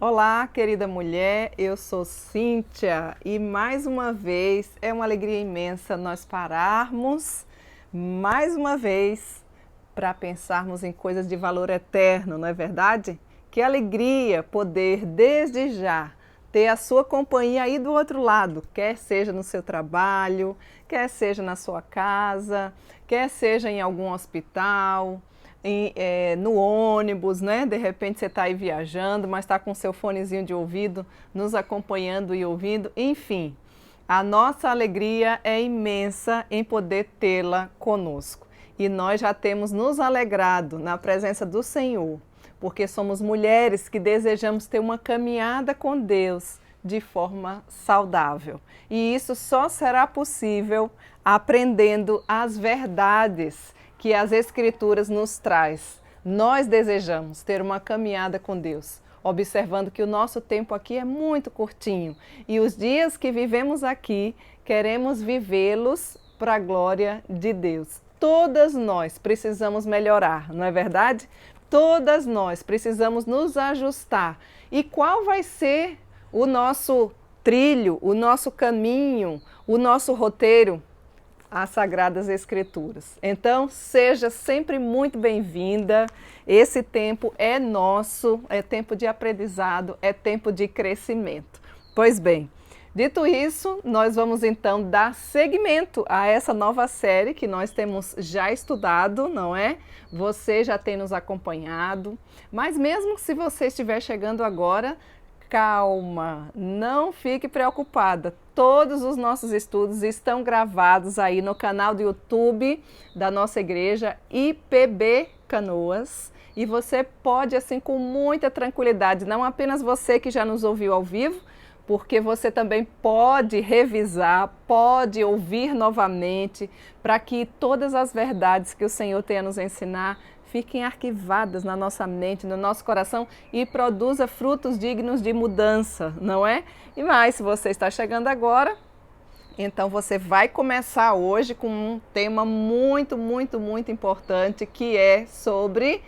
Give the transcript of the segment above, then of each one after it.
Olá, querida mulher, eu sou Cíntia e mais uma vez é uma alegria imensa nós pararmos mais uma vez para pensarmos em coisas de valor eterno, não é verdade? Que alegria poder desde já ter a sua companhia aí do outro lado, quer seja no seu trabalho, quer seja na sua casa, quer seja em algum hospital, no ônibus, né? De repente você está aí viajando, mas está com seu fonezinho de ouvido, nos acompanhando e ouvindo. Enfim, a nossa alegria é imensa em poder tê-la conosco. E nós já temos nos alegrado na presença do Senhor, porque somos mulheres que desejamos ter uma caminhada com Deus de forma saudável. E isso só será possível aprendendo as verdades que as Escrituras nos traz. Nós desejamos ter uma caminhada com Deus, observando que o nosso tempo aqui é muito curtinho e os dias que vivemos aqui queremos vivê-los para a glória de Deus. Todas nós precisamos melhorar, não é verdade? Todas nós precisamos nos ajustar. E qual vai ser o nosso trilho, o nosso caminho, o nosso roteiro? As Sagradas Escrituras. Então, seja sempre muito bem-vinda. Esse tempo é nosso, é tempo de aprendizado, é tempo de crescimento. Pois bem, dito isso, nós vamos então dar seguimento a essa nova série que nós temos já estudado, não é? Você já tem nos acompanhado, mas mesmo se você estiver chegando agora, calma, não fique preocupada. Todos os nossos estudos estão gravados aí no canal do YouTube da nossa igreja IPB Canoas. E você pode, assim, com muita tranquilidade, não apenas você que já nos ouviu ao vivo, porque você também pode revisar, pode ouvir novamente, para que todas as verdades que o Senhor tem a nos ensinar fiquem arquivadas na nossa mente, no nosso coração e produza frutos dignos de mudança, não é? E mais, se você está chegando agora, então você vai começar hoje com um tema muito importante, que é sobre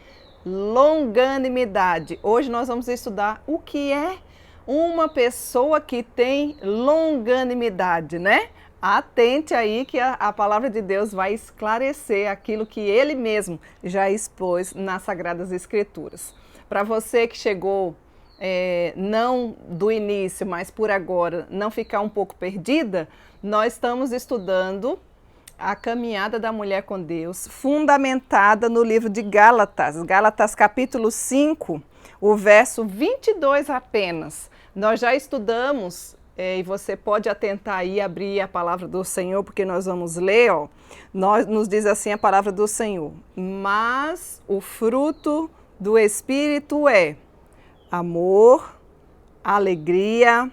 longanimidade. Hoje nós vamos estudar o que é uma pessoa que tem longanimidade, né? Atente aí que a palavra de Deus vai esclarecer aquilo que ele mesmo já expôs nas Sagradas Escrituras. Para você que chegou não do início, mas por agora, não ficar um pouco perdida, nós estamos estudando a caminhada da mulher com Deus, fundamentada no livro de Gálatas, Gálatas capítulo 5, o verso 22 apenas. Nós já estudamos, e você pode atentar aí, abrir a palavra do Senhor, porque nós vamos ler, ó. Nos diz assim a palavra do Senhor: mas o fruto do Espírito é amor, alegria,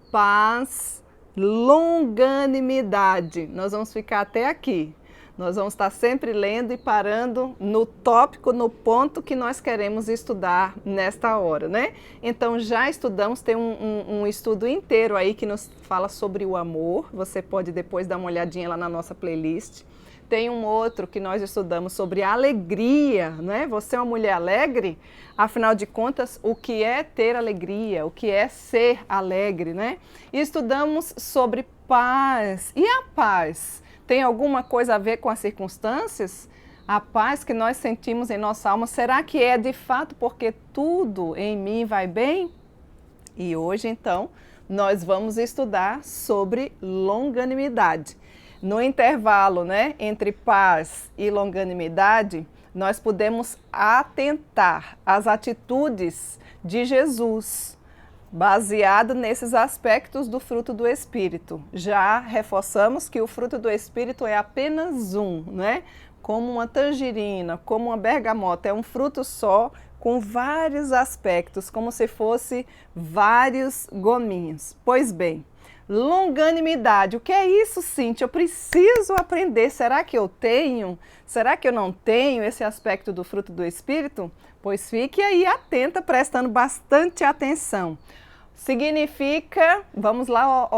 paz, longanimidade. Nós vamos ficar até aqui. Nós vamos estar sempre lendo e parando no tópico, no ponto que nós queremos estudar nesta hora, né? Então já estudamos, tem um estudo inteiro aí que nos fala sobre o amor. Você pode depois dar uma olhadinha lá na nossa playlist. Tem um outro que nós estudamos sobre a alegria, né? Você é uma mulher alegre? Afinal de contas, o que é ter alegria? O que é ser alegre, né? E estudamos sobre paz. E a paz? Tem alguma coisa a ver com as circunstâncias? A paz que nós sentimos em nossa alma, será que é de fato porque tudo em mim vai bem? E hoje, então, nós vamos estudar sobre longanimidade. No intervalo, né, entre paz e longanimidade, nós podemos atentar às atitudes de Jesus, baseado nesses aspectos do fruto do Espírito. Já reforçamos que o fruto do Espírito é apenas um, né? Como uma tangerina, como uma bergamota, é um fruto só, com vários aspectos, como se fosse vários gominhos. Pois bem, longanimidade, o que é isso, Cíntia? Eu preciso aprender, será que eu tenho? Será que eu não tenho esse aspecto do fruto do Espírito? Pois fique aí atenta, prestando bastante atenção. Significa, vamos lá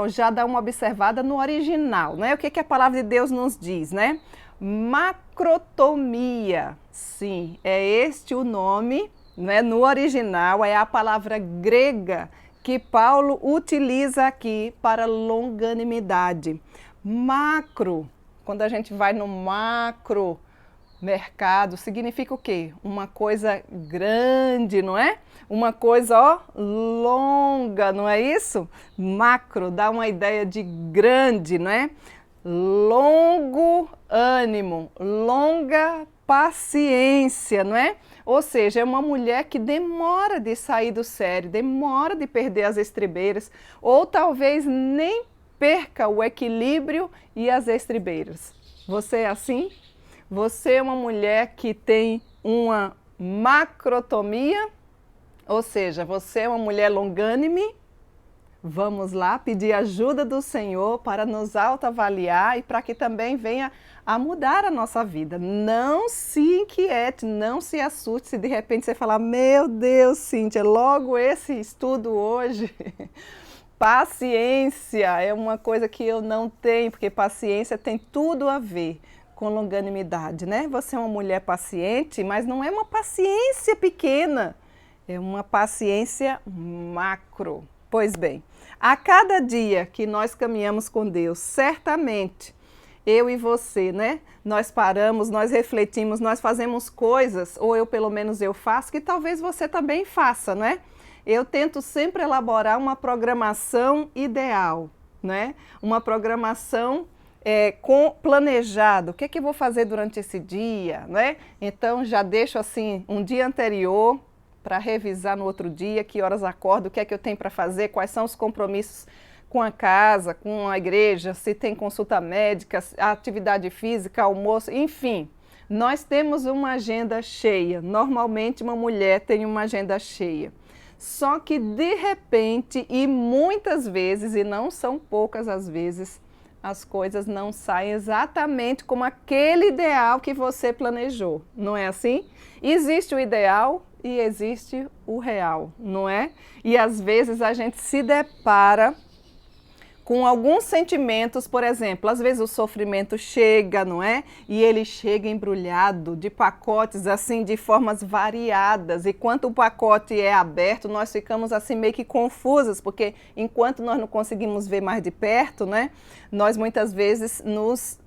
já dar uma observada no original, né? O que a palavra de Deus nos diz, né? Macrotomia, sim, é este o nome né? No original é a palavra grega que Paulo utiliza aqui para longanimidade. Macro, quando a gente vai no macro mercado, significa o quê? Uma coisa grande, não é? Uma coisa, ó, longa, não é isso? Macro dá uma ideia de grande, não é? Longo ânimo, longa paciência, não é? Ou seja, é uma mulher que demora de sair do sério, demora de perder as estribeiras, ou talvez nem perca o equilíbrio e as estribeiras. Você é assim? Você é uma mulher que tem uma macrotomia, ou seja, você é uma mulher longânime. Vamos lá pedir ajuda do Senhor para nos autoavaliar e para que também venha a mudar a nossa vida. Não se inquiete, não se assuste se de repente você falar, meu Deus, Cíntia, logo esse estudo hoje. Paciência é uma coisa que eu não tenho, porque paciência tem tudo a ver com longanimidade, né? Você é uma mulher paciente, mas não é uma paciência pequena, é uma paciência macro. Pois bem, a cada dia que nós caminhamos com Deus, certamente, eu e você, né? Nós paramos, nós refletimos, nós fazemos coisas, ou eu pelo menos eu faço, que talvez você também faça, né? Eu tento sempre elaborar uma programação ideal, né? Uma programação planejado, o que é que eu vou fazer durante esse dia, né? Então já deixo assim um dia anterior para revisar no outro dia, que horas acordo, o que é que eu tenho para fazer, quais são os compromissos com a casa, com a igreja, se tem consulta médica, atividade física, almoço, enfim. Nós temos uma agenda cheia, normalmente uma mulher tem uma agenda cheia. Só que de repente, e muitas vezes, e não são poucas as vezes, as coisas não saem exatamente como aquele ideal que você planejou, não é assim? Existe o ideal e existe o real, não é? E às vezes a gente se depara com alguns sentimentos, por exemplo, às vezes o sofrimento chega, não é? E ele chega embrulhado de pacotes assim, de formas variadas. E quando o pacote é aberto, nós ficamos assim meio que confusas, porque enquanto nós não conseguimos ver mais de perto, né? Nós muitas vezes nos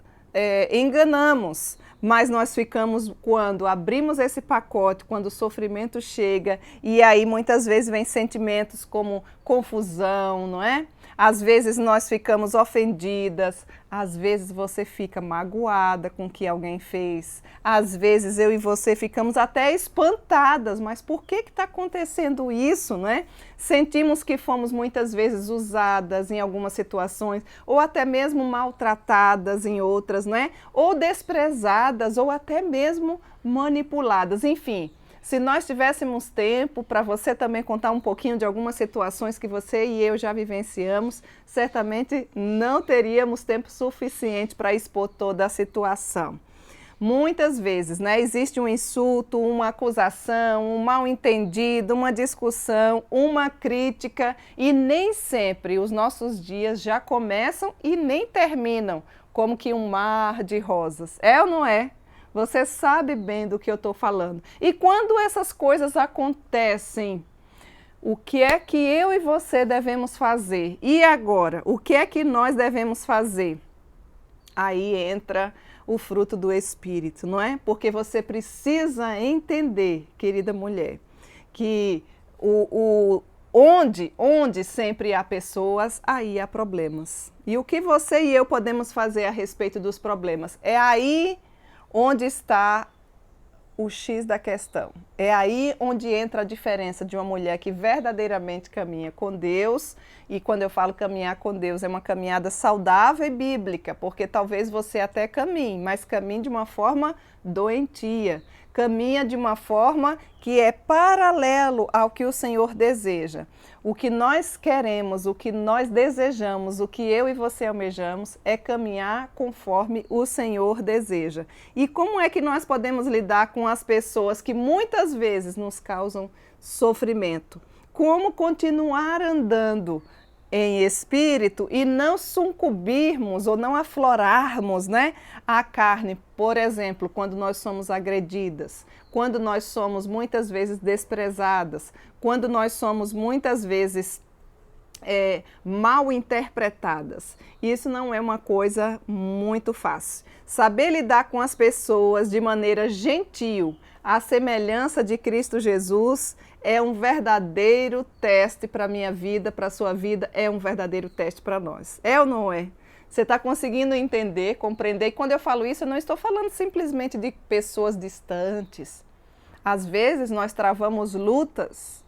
enganamos. Mas nós ficamos, quando abrimos esse pacote, quando o sofrimento chega, e aí muitas vezes vem sentimentos como confusão, não é? Às vezes nós ficamos ofendidas, às vezes você fica magoada com o que alguém fez, às vezes eu e você ficamos até espantadas, mas por que está acontecendo isso, né? Sentimos que fomos muitas vezes usadas em algumas situações, ou até mesmo maltratadas em outras, né? Ou desprezadas, ou até mesmo manipuladas, enfim. Se nós tivéssemos tempo para você também contar um pouquinho de algumas situações que você e eu já vivenciamos, certamente não teríamos tempo suficiente para expor toda a situação. Muitas vezes, né, existe um insulto, uma acusação, um mal-entendido, uma discussão, uma crítica e nem sempre os nossos dias já começam e nem terminam como que um mar de rosas. É ou não é? Você sabe bem do que eu estou falando. E quando essas coisas acontecem, o que é que eu e você devemos fazer? E agora, o que é que nós devemos fazer? Aí entra o fruto do Espírito, não é? Porque você precisa entender, querida mulher, que onde sempre há pessoas, aí há problemas. E o que você e eu podemos fazer a respeito dos problemas? É aí onde está o X da questão. É aí onde entra a diferença de uma mulher que verdadeiramente caminha com Deus, e quando eu falo caminhar com Deus, é uma caminhada saudável e bíblica, porque talvez você até caminhe, mas caminhe de uma forma doentia, caminha de uma forma que é paralelo ao que o Senhor deseja. O que nós queremos, o que nós desejamos, o que eu e você almejamos é caminhar conforme o Senhor deseja. E como é que nós podemos lidar com as pessoas que muitas vezes nos causam sofrimento? Como continuar andando em espírito e não sucumbirmos ou não aflorarmos, né, a carne Por exemplo, quando nós somos agredidas, quando nós somos muitas vezes desprezadas, quando nós somos muitas vezes mal interpretadas. Isso não é uma coisa muito fácil. Saber lidar com as pessoas de maneira gentil, à semelhança de Cristo Jesus, é um verdadeiro teste para a minha vida, para a sua vida, é um verdadeiro teste para nós. É ou não é? Você está conseguindo entender, compreender? E quando eu falo isso, eu não estou falando simplesmente de pessoas distantes. Às vezes nós travamos lutas,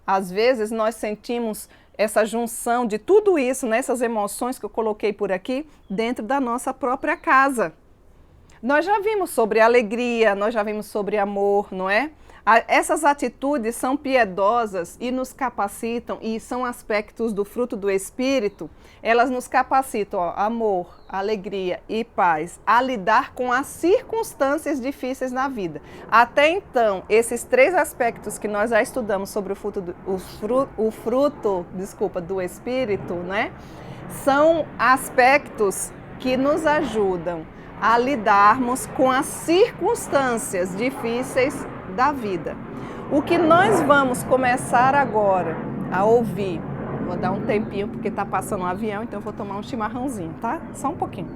às vezes nós sentimos essa junção de tudo isso, nessas emoções que eu coloquei por aqui, dentro da nossa própria casa. Nós já vimos sobre alegria, nós já vimos sobre amor, não é? Essas atitudes são piedosas e nos capacitam, e são aspectos do fruto do Espírito, elas nos capacitam, amor, alegria e paz, a lidar com as circunstâncias difíceis na vida. Até então, esses três aspectos que nós já estudamos sobre o fruto do Espírito, né? São aspectos que nos ajudam a lidarmos com as circunstâncias difíceis da vida. O que nós vamos começar agora a ouvir, vou dar um tempinho porque está passando um avião, então eu vou tomar um chimarrãozinho, tá? Só um pouquinho.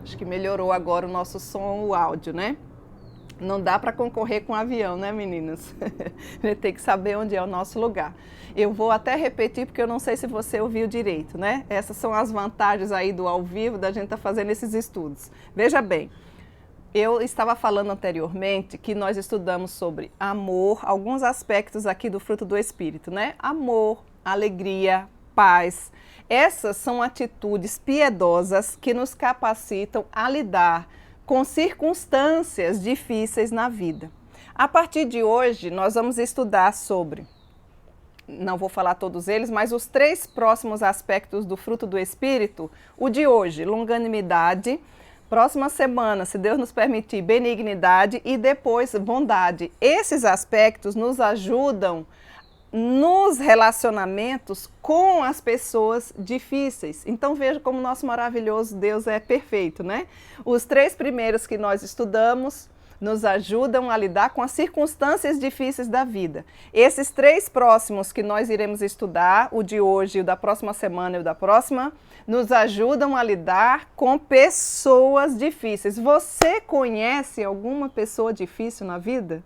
Acho que melhorou agora o nosso som, o áudio, né? Não dá para concorrer com o avião, né, meninas? Tem que saber onde é o nosso lugar. Eu vou até repetir, porque eu não sei se você ouviu direito, né? Essas são as vantagens aí do ao vivo, da gente estar fazendo esses estudos. Veja bem, eu estava falando anteriormente que nós estudamos sobre amor, alguns aspectos aqui do fruto do Espírito, né? Amor, alegria, paz. Essas são atitudes piedosas que nos capacitam a lidar com circunstâncias difíceis na vida. A partir de hoje, nós vamos estudar sobre, não vou falar todos eles, mas os três próximos aspectos do fruto do Espírito. O de hoje, longanimidade. Próxima semana, se Deus nos permitir, benignidade e depois bondade. Esses aspectos nos ajudam nos relacionamentos com as pessoas difíceis. Então veja como nosso maravilhoso Deus é perfeito, né? Os três primeiros que nós estudamos nos ajudam a lidar com as circunstâncias difíceis da vida. Esses três próximos que nós iremos estudar, o de hoje, o da próxima semana e o da próxima, nos ajudam a lidar com pessoas difíceis. Você conhece alguma pessoa difícil na vida?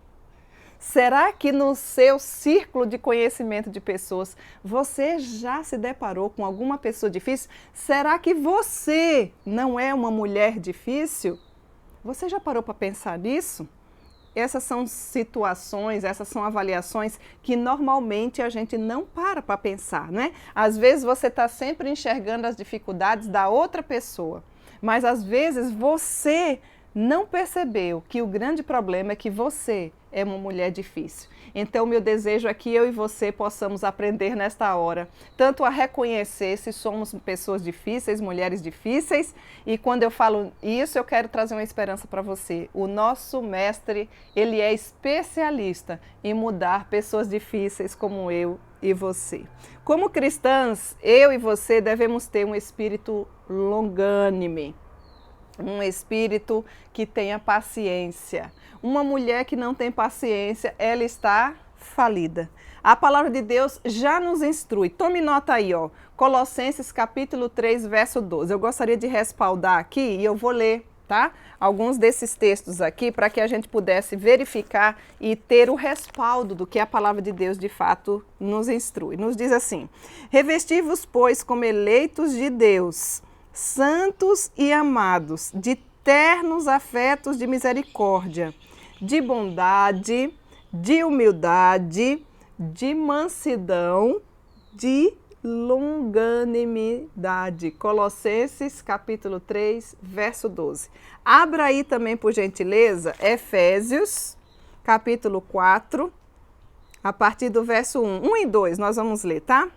Será que no seu círculo de conhecimento de pessoas, você já se deparou com alguma pessoa difícil? Será que você não é uma mulher difícil? Você já parou para pensar nisso? Essas são situações, essas são avaliações que normalmente a gente não para pensar, né? Às vezes você está sempre enxergando as dificuldades da outra pessoa, mas às vezes você não percebeu que o grande problema é que você é uma mulher difícil. Então, meu desejo é que eu e você possamos aprender nesta hora, tanto a reconhecer se somos pessoas difíceis, mulheres difíceis, e quando eu falo isso, eu quero trazer uma esperança para você. O nosso mestre, ele é especialista em mudar pessoas difíceis como eu e você. Como cristãs, eu e você devemos ter um espírito longânime. Um espírito que tenha paciência. Uma mulher que não tem paciência, ela está falida. A palavra de Deus já nos instrui. Tome nota aí, ó. Colossenses capítulo 3, verso 12. Eu gostaria de respaldar aqui e eu vou ler, tá? Alguns desses textos aqui para que a gente pudesse verificar e ter o respaldo do que a palavra de Deus de fato nos instrui. Nos diz assim: revesti-vos, pois, como eleitos de Deus, santos e amados, de ternos afetos de misericórdia, de bondade, de humildade, de mansidão, de longanimidade. Colossenses capítulo 3, verso 12. Abra aí também, por gentileza, Efésios capítulo 4, a partir do verso 1. 1 e 2, nós vamos ler, tá?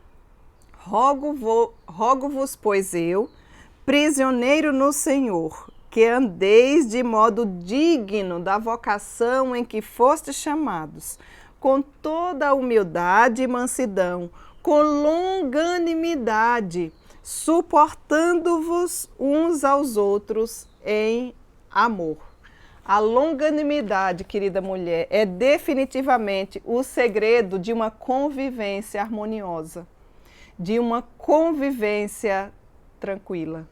Rogo-vos, pois eu, prisioneiro no Senhor, que andeis de modo digno da vocação em que fostes chamados, com toda a humildade e mansidão, com longanimidade, suportando-vos uns aos outros em amor. A longanimidade, querida mulher, é definitivamente o segredo de uma convivência harmoniosa, de uma convivência tranquila.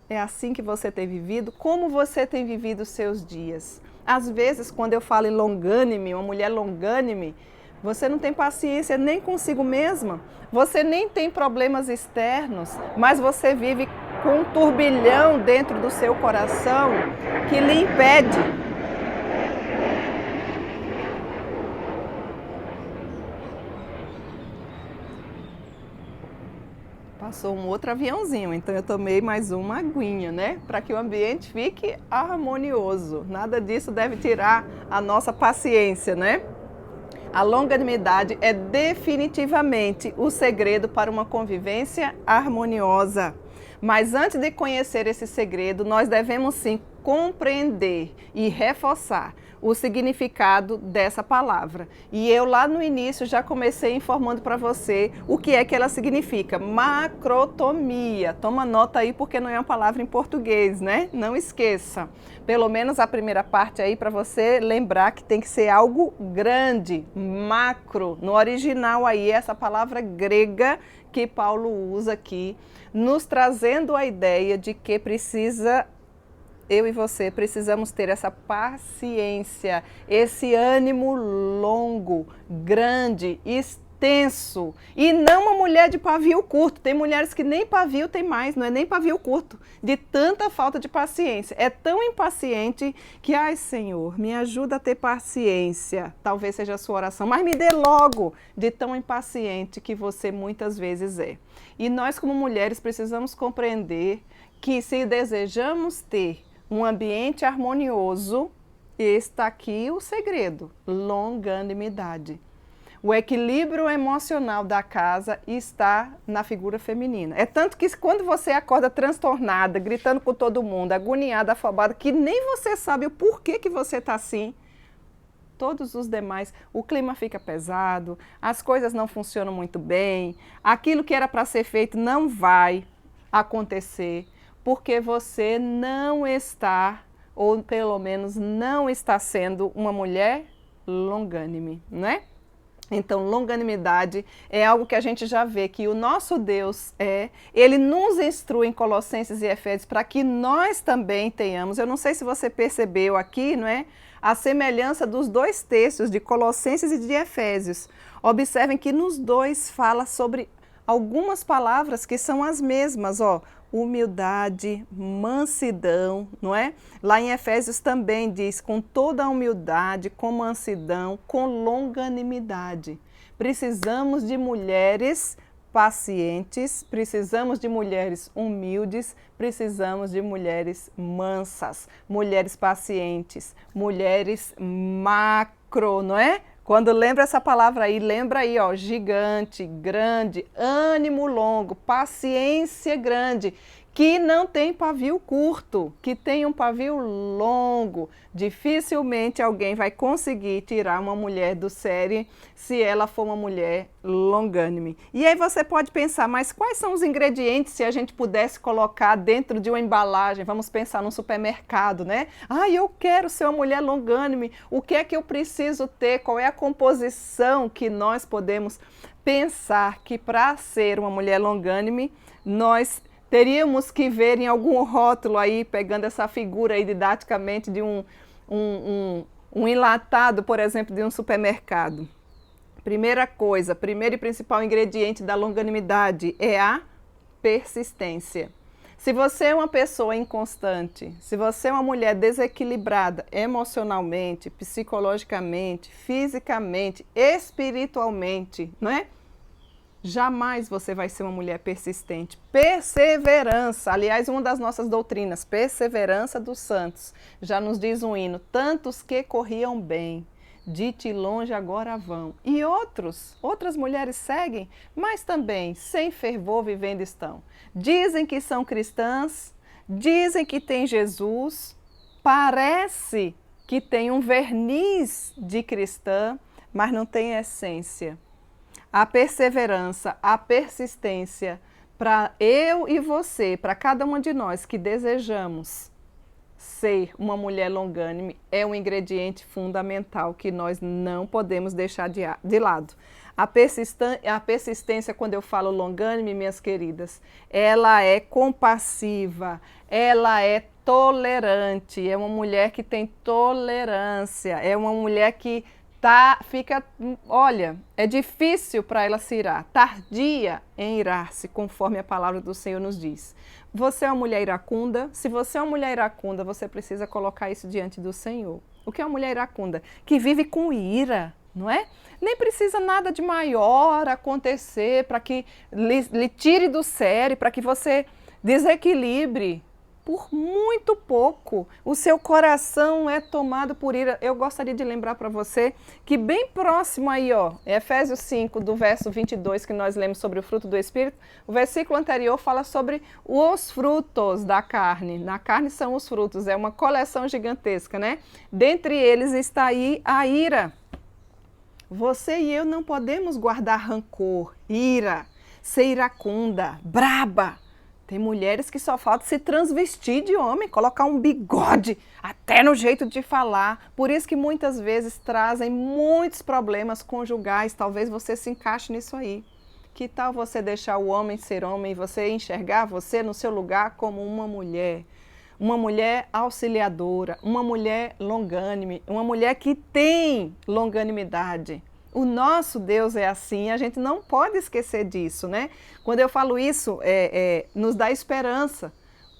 É assim que você tem vivido? Como você tem vivido os seus dias? Às vezes, quando eu falo em longânime, uma mulher longânime, você não tem paciência nem consigo mesma, você nem tem problemas externos, mas você vive com um turbilhão dentro do seu coração que lhe impede. Passou um outro aviãozinho, então eu tomei mais uma aguinha, né? Para que o ambiente fique harmonioso. Nada disso deve tirar a nossa paciência, né? A longanimidade é definitivamente o segredo para uma convivência harmoniosa. Mas antes de conhecer esse segredo, nós devemos sim compreender e reforçar o significado dessa palavra. E eu lá no início já comecei informando para você o que é que ela significa. Macrotomia. Toma nota aí porque não é uma palavra em português, né? Não esqueça. Pelo menos a primeira parte aí para você lembrar que tem que ser algo grande, macro. No original aí, essa palavra grega que Paulo usa aqui, nos trazendo a ideia de que eu e você precisamos ter essa paciência, esse ânimo longo, grande, extenso. E não uma mulher de pavio curto. Tem mulheres que nem pavio tem mais, não é nem pavio curto, de tanta falta de paciência. É tão impaciente que, ai Senhor, me ajuda a ter paciência. Talvez seja a sua oração, mas me dê logo, de tão impaciente que você muitas vezes é. E nós como mulheres precisamos compreender que se desejamos ter um ambiente harmonioso, está aqui o segredo: longanimidade. O equilíbrio emocional da casa está na figura feminina. É tanto que quando você acorda transtornada, gritando com todo mundo, agoniada, afobada, que nem você sabe o porquê que você está assim, todos os demais, o clima fica pesado, as coisas não funcionam muito bem, aquilo que era para ser feito não vai acontecer, porque você não está, ou pelo menos não está sendo uma mulher longânime, né? Então, longanimidade é algo que a gente já vê que o nosso Deus ele nos instrui em Colossenses e Efésios para que nós também tenhamos. Eu não sei se você percebeu aqui, não é? A semelhança dos dois textos de Colossenses e de Efésios. Observem que nos dois fala sobre algumas palavras que são as mesmas, ó. Humildade, mansidão, não é? Lá em Efésios também diz, com toda a humildade, com mansidão, com longanimidade. Precisamos de mulheres pacientes, precisamos de mulheres humildes, precisamos de mulheres mansas, mulheres pacientes, mulheres macro, não é? Quando lembra essa palavra aí, lembra aí, ó, gigante, grande, ânimo longo, paciência grande, que não tem pavio curto, que tem um pavio longo. Dificilmente alguém vai conseguir tirar uma mulher do sério se ela for uma mulher longânime. E aí você pode pensar, mas quais são os ingredientes se a gente pudesse colocar dentro de uma embalagem? Vamos pensar num supermercado, né? Ah, eu quero ser uma mulher longânime. O que é que eu preciso ter? Qual é a composição que nós podemos pensar que para ser uma mulher longânime, nós teríamos que ver em algum rótulo aí, pegando essa figura aí didaticamente de um enlatado, por exemplo, de um supermercado. Primeira coisa, primeiro e principal ingrediente da longanimidade é a persistência. Se você é uma pessoa inconstante, se você é uma mulher desequilibrada emocionalmente, psicologicamente, fisicamente, espiritualmente, não é? Jamais você vai ser uma mulher persistente. Perseverança, aliás, uma das nossas doutrinas, perseverança dos santos. Já nos diz um hino, tantos que corriam bem, de ti longe agora vão. E outras mulheres seguem, mas também sem fervor vivendo estão. Dizem que são cristãs, dizem que têm Jesus, parece que tem um verniz de cristã, mas não tem essência. A perseverança, a persistência para eu e você, para cada uma de nós que desejamos ser uma mulher longânime, é um ingrediente fundamental que nós não podemos deixar de lado. A persistência, quando eu falo longânime, minhas queridas, ela é compassiva, ela é tolerante, é uma mulher que tem tolerância, é uma mulher que olha, é difícil para ela se irar, tardia em irar-se, conforme a palavra do Senhor nos diz. Você é uma mulher iracunda? Se você é uma mulher iracunda, você precisa colocar isso diante do Senhor. O que é uma mulher iracunda? Que vive com ira, não é? Nem precisa nada de maior acontecer para que lhe tire do sério, para que você desequilibre. Por muito pouco, o seu coração é tomado por ira. Eu gostaria de lembrar para você que bem próximo aí, ó, Efésios 5, do verso 22, que nós lemos sobre o fruto do Espírito, o versículo anterior fala sobre os frutos da carne. Na carne são os frutos, é uma coleção gigantesca, né? Dentre eles está aí a ira. Você e eu não podemos guardar rancor, ira, ser iracunda, braba. Tem mulheres que só falta se transvestir de homem, colocar um bigode, até no jeito de falar. Por isso que muitas vezes trazem muitos problemas conjugais. Talvez você se encaixe nisso aí. Que tal você deixar o homem ser homem e você enxergar você no seu lugar como uma mulher auxiliadora, uma mulher longânime, uma mulher que tem longanimidade. O nosso Deus é assim, a gente não pode esquecer disso, né? Quando eu falo isso, nos dá esperança,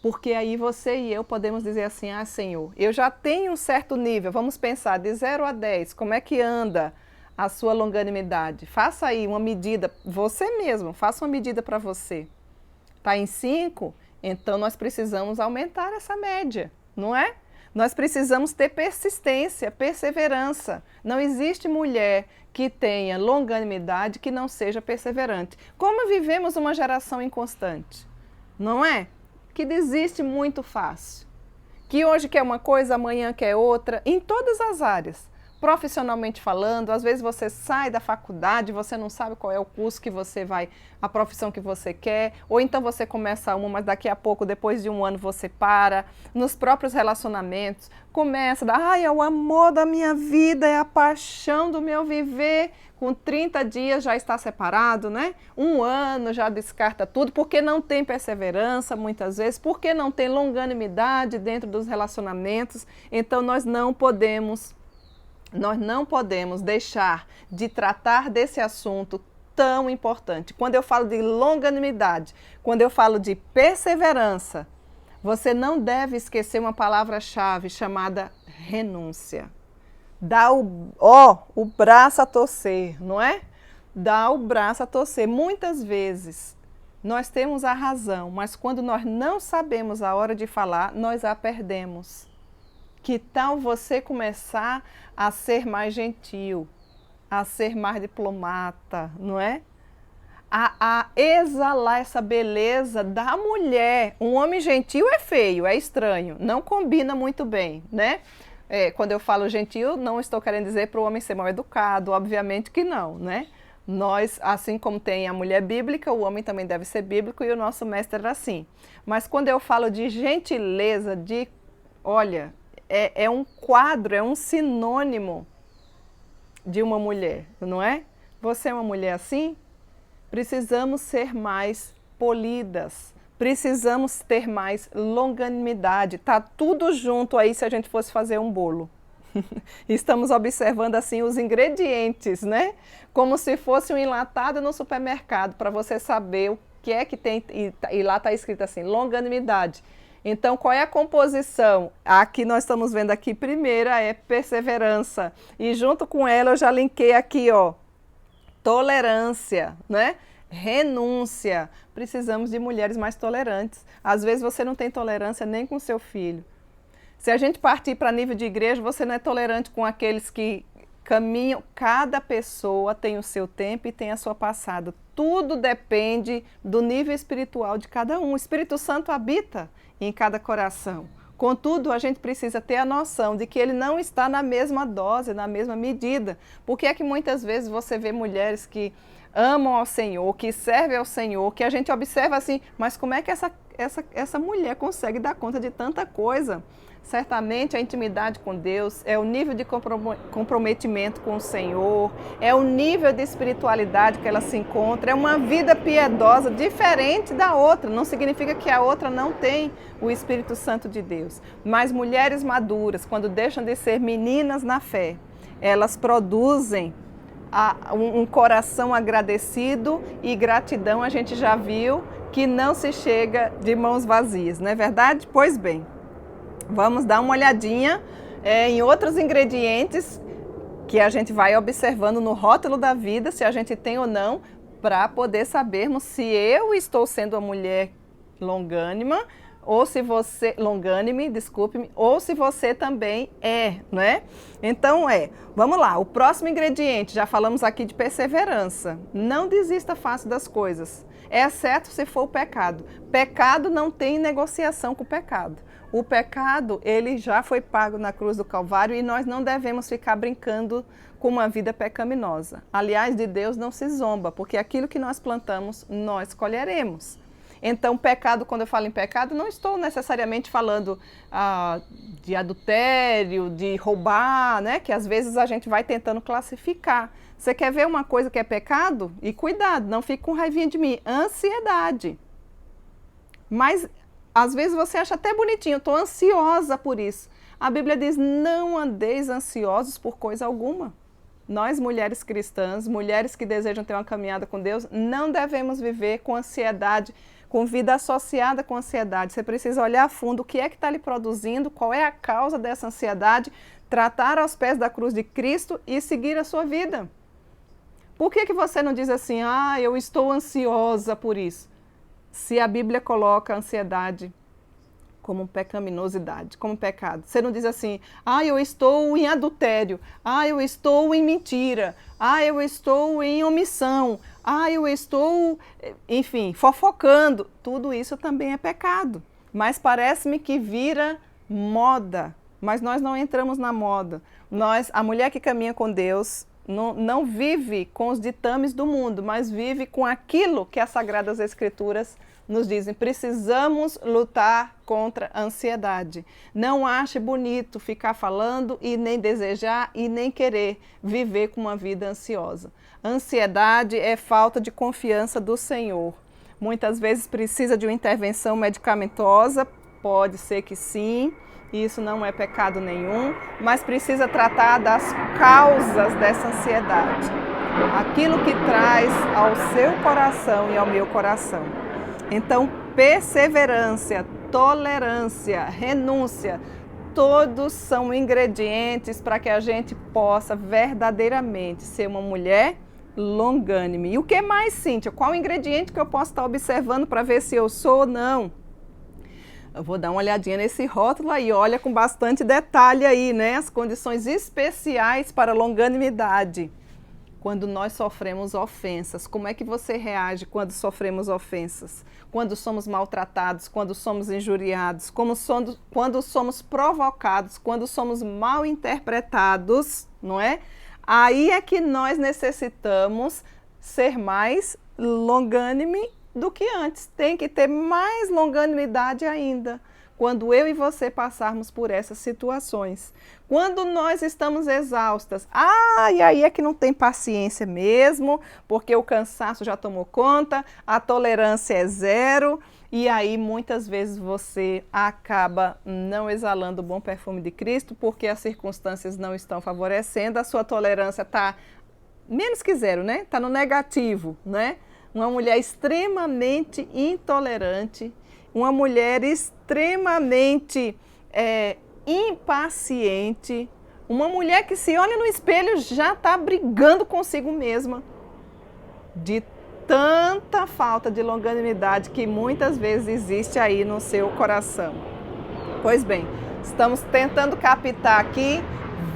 porque aí você e eu podemos dizer assim, ah, Senhor, eu já tenho um certo nível, vamos pensar, de 0 a 10, como é que anda a sua longanimidade? Faça aí uma medida, você mesmo, faça uma medida para você. Está em 5? Então nós precisamos aumentar essa média, não é? Nós precisamos ter persistência, perseverança. Não existe mulher que tenha longanimidade que não seja perseverante. Como vivemos uma geração inconstante, não é? Que desiste muito fácil. Que hoje quer uma coisa, amanhã quer outra, em todas as áreas. Profissionalmente falando, às vezes você sai da faculdade, você não sabe qual é o curso que você vai, a profissão que você quer, ou então você começa uma, mas daqui a pouco, depois de um ano, você para. Nos próprios relacionamentos, começa, ai, é o amor da minha vida, é a paixão do meu viver. Com 30 dias já está separado, né? Um ano já descarta tudo, porque não tem perseverança muitas vezes, porque não tem longanimidade dentro dos relacionamentos. Então nós não podemos deixar de tratar desse assunto tão importante. Quando eu falo de longanimidade, quando eu falo de perseverança, você não deve esquecer uma palavra-chave chamada renúncia. Dá o braço a torcer, não é? Dá o braço a torcer. Muitas vezes nós temos a razão, mas quando nós não sabemos a hora de falar, nós a perdemos. Que tal você começar a ser mais gentil, a ser mais diplomata, não é? A exalar essa beleza da mulher. Um homem gentil é feio, é estranho, não combina muito bem, né? Quando eu falo gentil, não estou querendo dizer para o homem ser mal educado, obviamente que não, né? Nós, assim como tem a mulher bíblica, o homem também deve ser bíblico e o nosso mestre era assim. Mas quando eu falo de gentileza, olha, é um quadro, é um sinônimo de uma mulher, não é? Você é uma mulher assim? Precisamos ser mais polidas, precisamos ter mais longanimidade. Tá tudo junto aí se a gente fosse fazer um bolo. Estamos observando assim os ingredientes, né? Como se fosse um enlatado no supermercado, para você saber o que é que tem, e lá está escrito assim, longanimidade. Então, qual é a composição? Aqui nós estamos vendo aqui, primeira é perseverança. E junto com ela eu já linkei aqui, ó, tolerância, né? Renúncia. Precisamos de mulheres mais tolerantes. Às vezes você não tem tolerância nem com seu filho. Se a gente partir para nível de igreja, você não é tolerante com aqueles que caminham. Cada pessoa tem o seu tempo e tem a sua passada. Tudo depende do nível espiritual de cada um. O Espírito Santo habita em cada coração. Contudo, a gente precisa ter a noção de que ele não está na mesma dose, na mesma medida. Porque é que muitas vezes você vê mulheres que amam ao Senhor, que servem ao Senhor, que a gente observa assim, mas como é que essa mulher consegue dar conta de tanta coisa? Certamente a intimidade com Deus é o nível de comprometimento com o Senhor, é o nível de espiritualidade que ela se encontra, é uma vida piedosa diferente da outra. Não significa que a outra não tem o Espírito Santo de Deus. Mas mulheres maduras, quando deixam de ser meninas na fé, elas produzem um coração agradecido, e gratidão a gente já viu que não se chega de mãos vazias, não é verdade? Pois bem. Vamos dar uma olhadinha em outros ingredientes que a gente vai observando no rótulo da vida, se a gente tem ou não, para poder sabermos se eu estou sendo uma mulher longânima, ou se você, longânime, desculpe-me, ou se você também é, né? Então vamos lá, o próximo ingrediente, já falamos aqui de perseverança. Não desista fácil das coisas, exceto se for o pecado. Pecado não tem negociação com o pecado. O pecado, ele já foi pago na cruz do Calvário e nós não devemos ficar brincando com uma vida pecaminosa. Aliás, de Deus não se zomba, porque aquilo que nós plantamos, nós colheremos. Então, pecado, quando eu falo em pecado, não estou necessariamente falando de adultério, de roubar, né? Que às vezes a gente vai tentando classificar. Você quer ver uma coisa que é pecado? E cuidado, não fique com raivinha de mim. Ansiedade. Mas às vezes você acha até bonitinho, eu estou ansiosa por isso. A Bíblia diz, não andeis ansiosos por coisa alguma. Nós, mulheres cristãs, mulheres que desejam ter uma caminhada com Deus, não devemos viver com ansiedade, com vida associada com ansiedade. Você precisa olhar a fundo o que é que está lhe produzindo, qual é a causa dessa ansiedade, tratar aos pés da cruz de Cristo e seguir a sua vida. Por que você não diz assim, eu estou ansiosa por isso? Se a Bíblia coloca a ansiedade como pecaminosidade, como pecado. Você não diz assim, eu estou em adultério, eu estou em mentira, eu estou em omissão, eu estou, enfim, fofocando. Tudo isso também é pecado. Mas parece-me que vira moda. Mas nós não entramos na moda. A mulher que caminha com Deus, não vive com os ditames do mundo, mas vive com aquilo que as Sagradas Escrituras nos dizem. Precisamos lutar contra a ansiedade. Não ache bonito ficar falando e nem desejar e nem querer viver com uma vida ansiosa. Ansiedade é falta de confiança do Senhor. Muitas vezes precisa de uma intervenção medicamentosa, pode ser que sim. Isso não é pecado nenhum, mas precisa tratar das causas dessa ansiedade. Aquilo que traz ao seu coração e ao meu coração. Então, perseverança, tolerância, renúncia, todos são ingredientes para que a gente possa verdadeiramente ser uma mulher longânime. E o que mais, Cíntia? Qual ingrediente que eu posso estar observando para ver se eu sou ou não? Eu vou dar uma olhadinha nesse rótulo aí, olha com bastante detalhe aí, né? As condições especiais para longanimidade. Quando nós sofremos ofensas, como é que você reage quando sofremos ofensas? Quando somos maltratados, quando somos injuriados, quando somos provocados, quando somos mal interpretados, não é? Aí é que nós necessitamos ser mais longânime do que antes. Tem que ter mais longanimidade ainda. Quando eu e você passarmos por essas situações. Quando nós estamos exaustas, e aí é que não tem paciência mesmo, porque o cansaço já tomou conta, a tolerância é zero, e aí muitas vezes você acaba não exalando o bom perfume de Cristo, porque as circunstâncias não estão favorecendo, a sua tolerância está menos que zero, né? Está no negativo, né? Uma mulher extremamente intolerante, uma mulher extremamente impaciente, uma mulher que se olha no espelho já está brigando consigo mesma, de tanta falta de longanimidade que muitas vezes existe aí no seu coração. Pois bem, estamos tentando captar aqui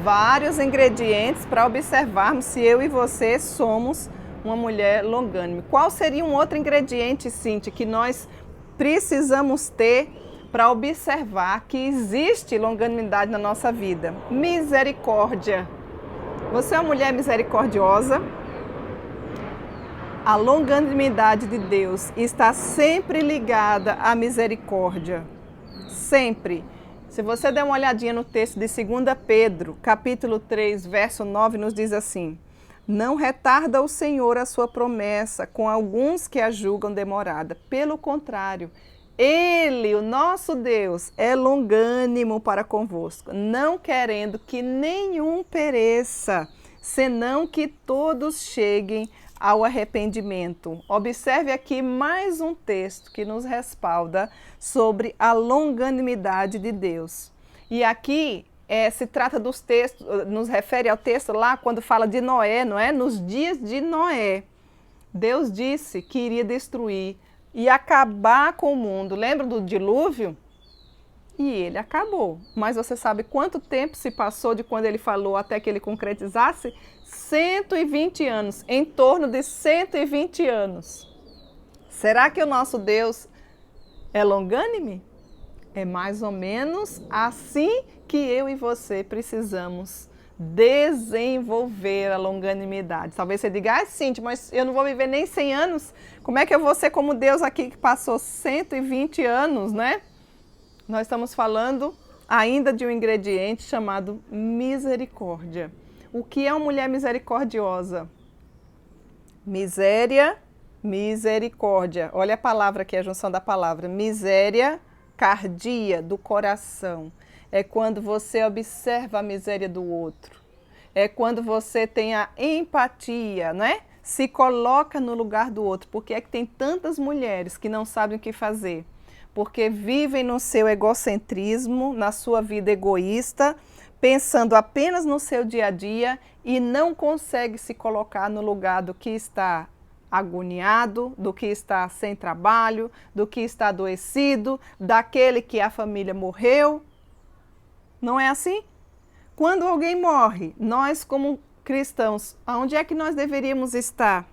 vários ingredientes para observarmos se eu e você somos uma mulher longânime. Qual seria um outro ingrediente, Cíntia, que nós precisamos ter para observar que existe longanimidade na nossa vida? Misericórdia. Você é uma mulher misericordiosa? A longanimidade de Deus está sempre ligada à misericórdia. Sempre. Se você der uma olhadinha no texto de 2 Pedro, capítulo 3, verso 9, nos diz assim: não retarda o Senhor a sua promessa com alguns que a julgam demorada. Pelo contrário, Ele, o nosso Deus, é longânimo para convosco, não querendo que nenhum pereça, senão que todos cheguem ao arrependimento. Observe aqui mais um texto que nos respalda sobre a longanimidade de Deus. E aqui se trata dos textos, nos refere ao texto lá quando fala de Noé, não é? Nos dias de Noé, Deus disse que iria destruir e acabar com o mundo. Lembra do dilúvio? E ele acabou. Mas você sabe quanto tempo se passou de quando ele falou até que ele concretizasse? 120 anos, em torno de 120 anos. Será que o nosso Deus é longânime? É mais ou menos assim que eu e você precisamos desenvolver a longanimidade. Talvez você diga, Cíntia, mas eu não vou viver nem 100 anos. Como é que eu vou ser como Deus aqui que passou 120 anos, né? Nós estamos falando ainda de um ingrediente chamado misericórdia. O que é uma mulher misericordiosa? Miséria, misericórdia. Olha a palavra aqui, a junção da palavra. Miséria, cardia, do coração. É quando você observa a miséria do outro. É quando você tem a empatia, né? Se coloca no lugar do outro. Por que é que tem tantas mulheres que não sabem o que fazer? Porque vivem no seu egocentrismo, na sua vida egoísta, pensando apenas no seu dia a dia e não consegue se colocar no lugar do que está agoniado, do que está sem trabalho, do que está adoecido, daquele que a família morreu. Não é assim? Quando alguém morre, nós como cristãos, aonde é que nós deveríamos estar?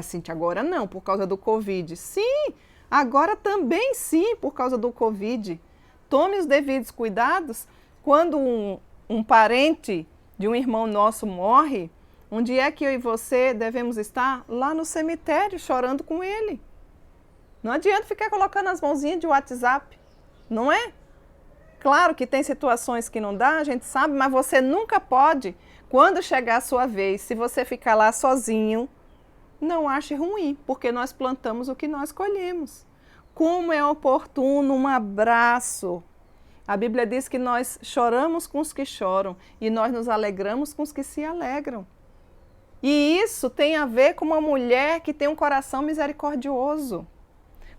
Cíntia, agora não, por causa do Covid. Sim! Agora também sim, por causa do Covid. Tome os devidos cuidados. Quando um parente de um irmão nosso morre, onde é que eu e você devemos estar? Lá no cemitério, chorando com ele. Não adianta ficar colocando as mãozinhas de WhatsApp, não é? Claro que tem situações que não dá, a gente sabe, mas você nunca pode, quando chegar a sua vez, se você ficar lá sozinho, não ache ruim, porque nós plantamos o que nós colhemos. Como é oportuno um abraço. A Bíblia diz que nós choramos com os que choram e nós nos alegramos com os que se alegram. E isso tem a ver com uma mulher que tem um coração misericordioso.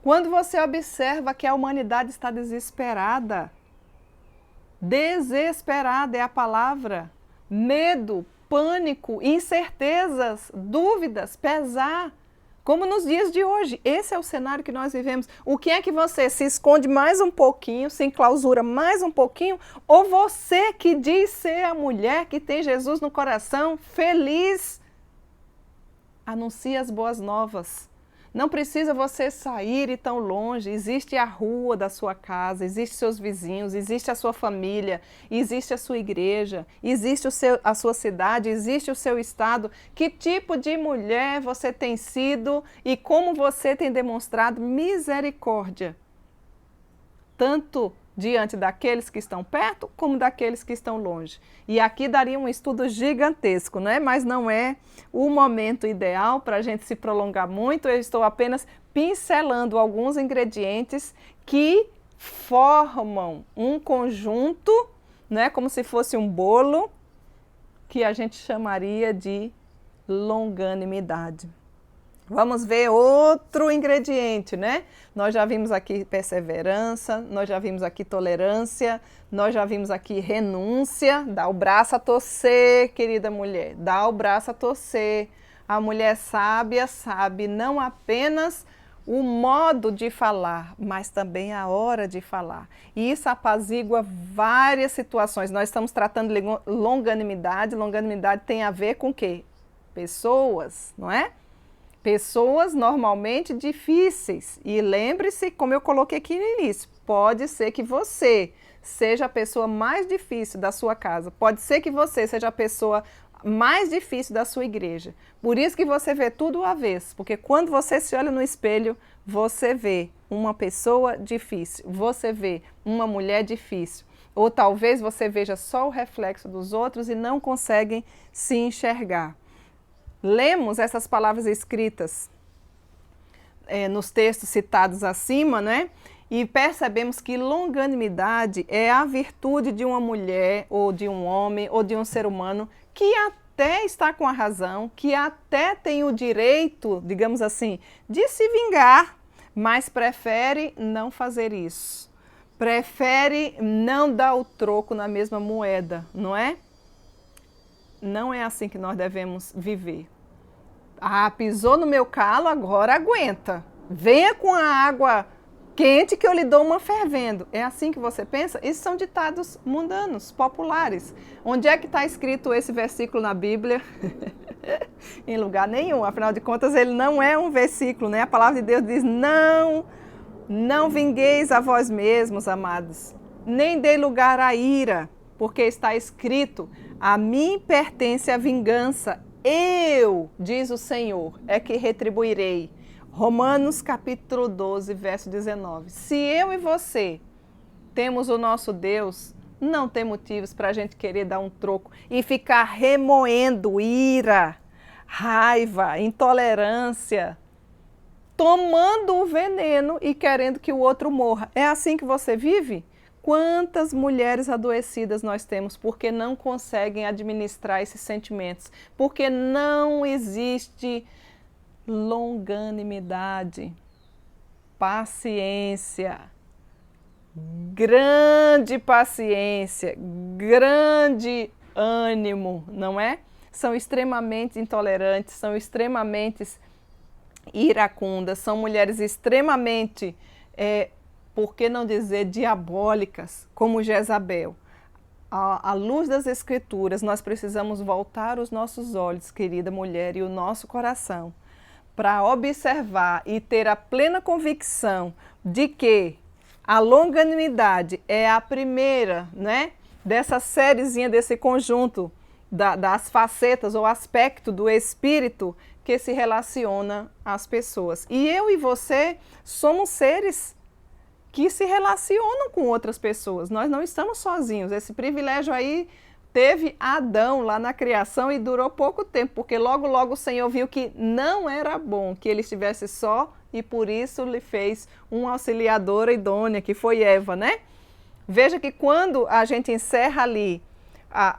Quando você observa que a humanidade está desesperada, desesperada é a palavra, medo, pânico, incertezas, dúvidas, pesar, como nos dias de hoje. Esse é o cenário que nós vivemos. O que é que você se esconde mais um pouquinho, se enclausura mais um pouquinho, ou você que diz ser a mulher que tem Jesus no coração, feliz, anuncia as boas novas. Não precisa você sair e tão longe, existe a rua da sua casa, existe seus vizinhos, existe a sua família, existe a sua igreja, existe a sua cidade, existe o seu estado. Que tipo de mulher você tem sido e como você tem demonstrado misericórdia, tanto diante daqueles que estão perto, como daqueles que estão longe. E aqui daria um estudo gigantesco, né? Mas não é o momento ideal para a gente se prolongar muito. Eu estou apenas pincelando alguns ingredientes que formam um conjunto, né? Como se fosse um bolo, que a gente chamaria de longanimidade. Vamos ver outro ingrediente, né? Nós já vimos aqui perseverança, nós já vimos aqui tolerância, nós já vimos aqui renúncia, dá o braço a torcer, querida mulher, dá o braço a torcer. A mulher sábia sabe não apenas o modo de falar, mas também a hora de falar. E isso apazigua várias situações. Nós estamos tratando de longanimidade. Longanimidade tem a ver com o quê? Pessoas, não é? Pessoas normalmente difíceis. E lembre-se, como eu coloquei aqui no início, pode ser que você seja a pessoa mais difícil da sua casa. Pode ser que você seja a pessoa mais difícil da sua igreja. Por isso que você vê tudo ao avesso, porque quando você se olha no espelho, você vê uma pessoa difícil, você vê uma mulher difícil. Ou talvez você veja só o reflexo dos outros e não conseguem se enxergar. Lemos essas palavras escritas nos textos citados acima, né? E percebemos que longanimidade é a virtude de uma mulher, ou de um homem, ou de um ser humano que até está com a razão, que até tem o direito, digamos assim, de se vingar, mas prefere não fazer isso. Prefere não dar o troco na mesma moeda, não é? Não é assim que nós devemos viver. Ah, pisou no meu calo, agora aguenta. Venha com a água quente que eu lhe dou uma fervendo. É assim que você pensa? Isso são ditados mundanos, populares. Onde é que está escrito esse versículo na Bíblia? Em lugar nenhum. Afinal de contas, ele não é um versículo, né? A palavra de Deus diz, não vingueis a vós mesmos, amados, nem dê lugar à ira, porque está escrito, a mim pertence a vingança, eu, diz o Senhor, é que retribuirei. Romanos capítulo 12, verso 19. Se eu e você temos o nosso Deus, não tem motivos para a gente querer dar um troco e ficar remoendo ira, raiva, intolerância, tomando o veneno e querendo que o outro morra. É assim que você vive? Quantas mulheres adoecidas nós temos porque não conseguem administrar esses sentimentos, porque não existe longanimidade, paciência, grande paciência, grande ânimo, não é? São extremamente intolerantes, são extremamente iracundas, são mulheres extremamente, por que não dizer, diabólicas, como Jezabel. À luz das Escrituras, nós precisamos voltar os nossos olhos, querida mulher, e o nosso coração, para observar e ter a plena convicção de que a longanimidade é a primeira, né, dessa sériezinha, desse conjunto das facetas ou aspecto do espírito que se relaciona às pessoas. E eu e você somos seres que se relacionam com outras pessoas. Nós não estamos sozinhos. Esse privilégio aí teve Adão lá na criação e durou pouco tempo, porque logo, logo o Senhor viu que não era bom que ele estivesse só e por isso lhe fez uma auxiliadora idônea, que foi Eva, né? Veja que quando a gente encerra ali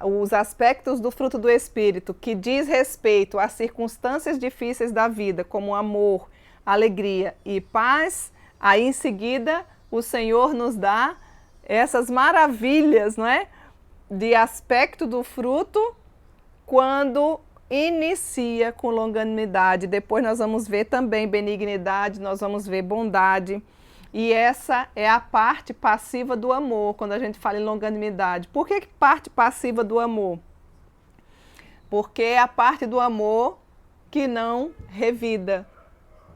os aspectos do fruto do Espírito, que diz respeito às circunstâncias difíceis da vida, como amor, alegria e paz, aí em seguida o Senhor nos dá essas maravilhas, não é? De aspecto do fruto, quando inicia com longanimidade. Depois nós vamos ver também benignidade, nós vamos ver bondade. E essa é a parte passiva do amor, quando a gente fala em longanimidade. Por que parte passiva do amor? Porque é a parte do amor que não revida.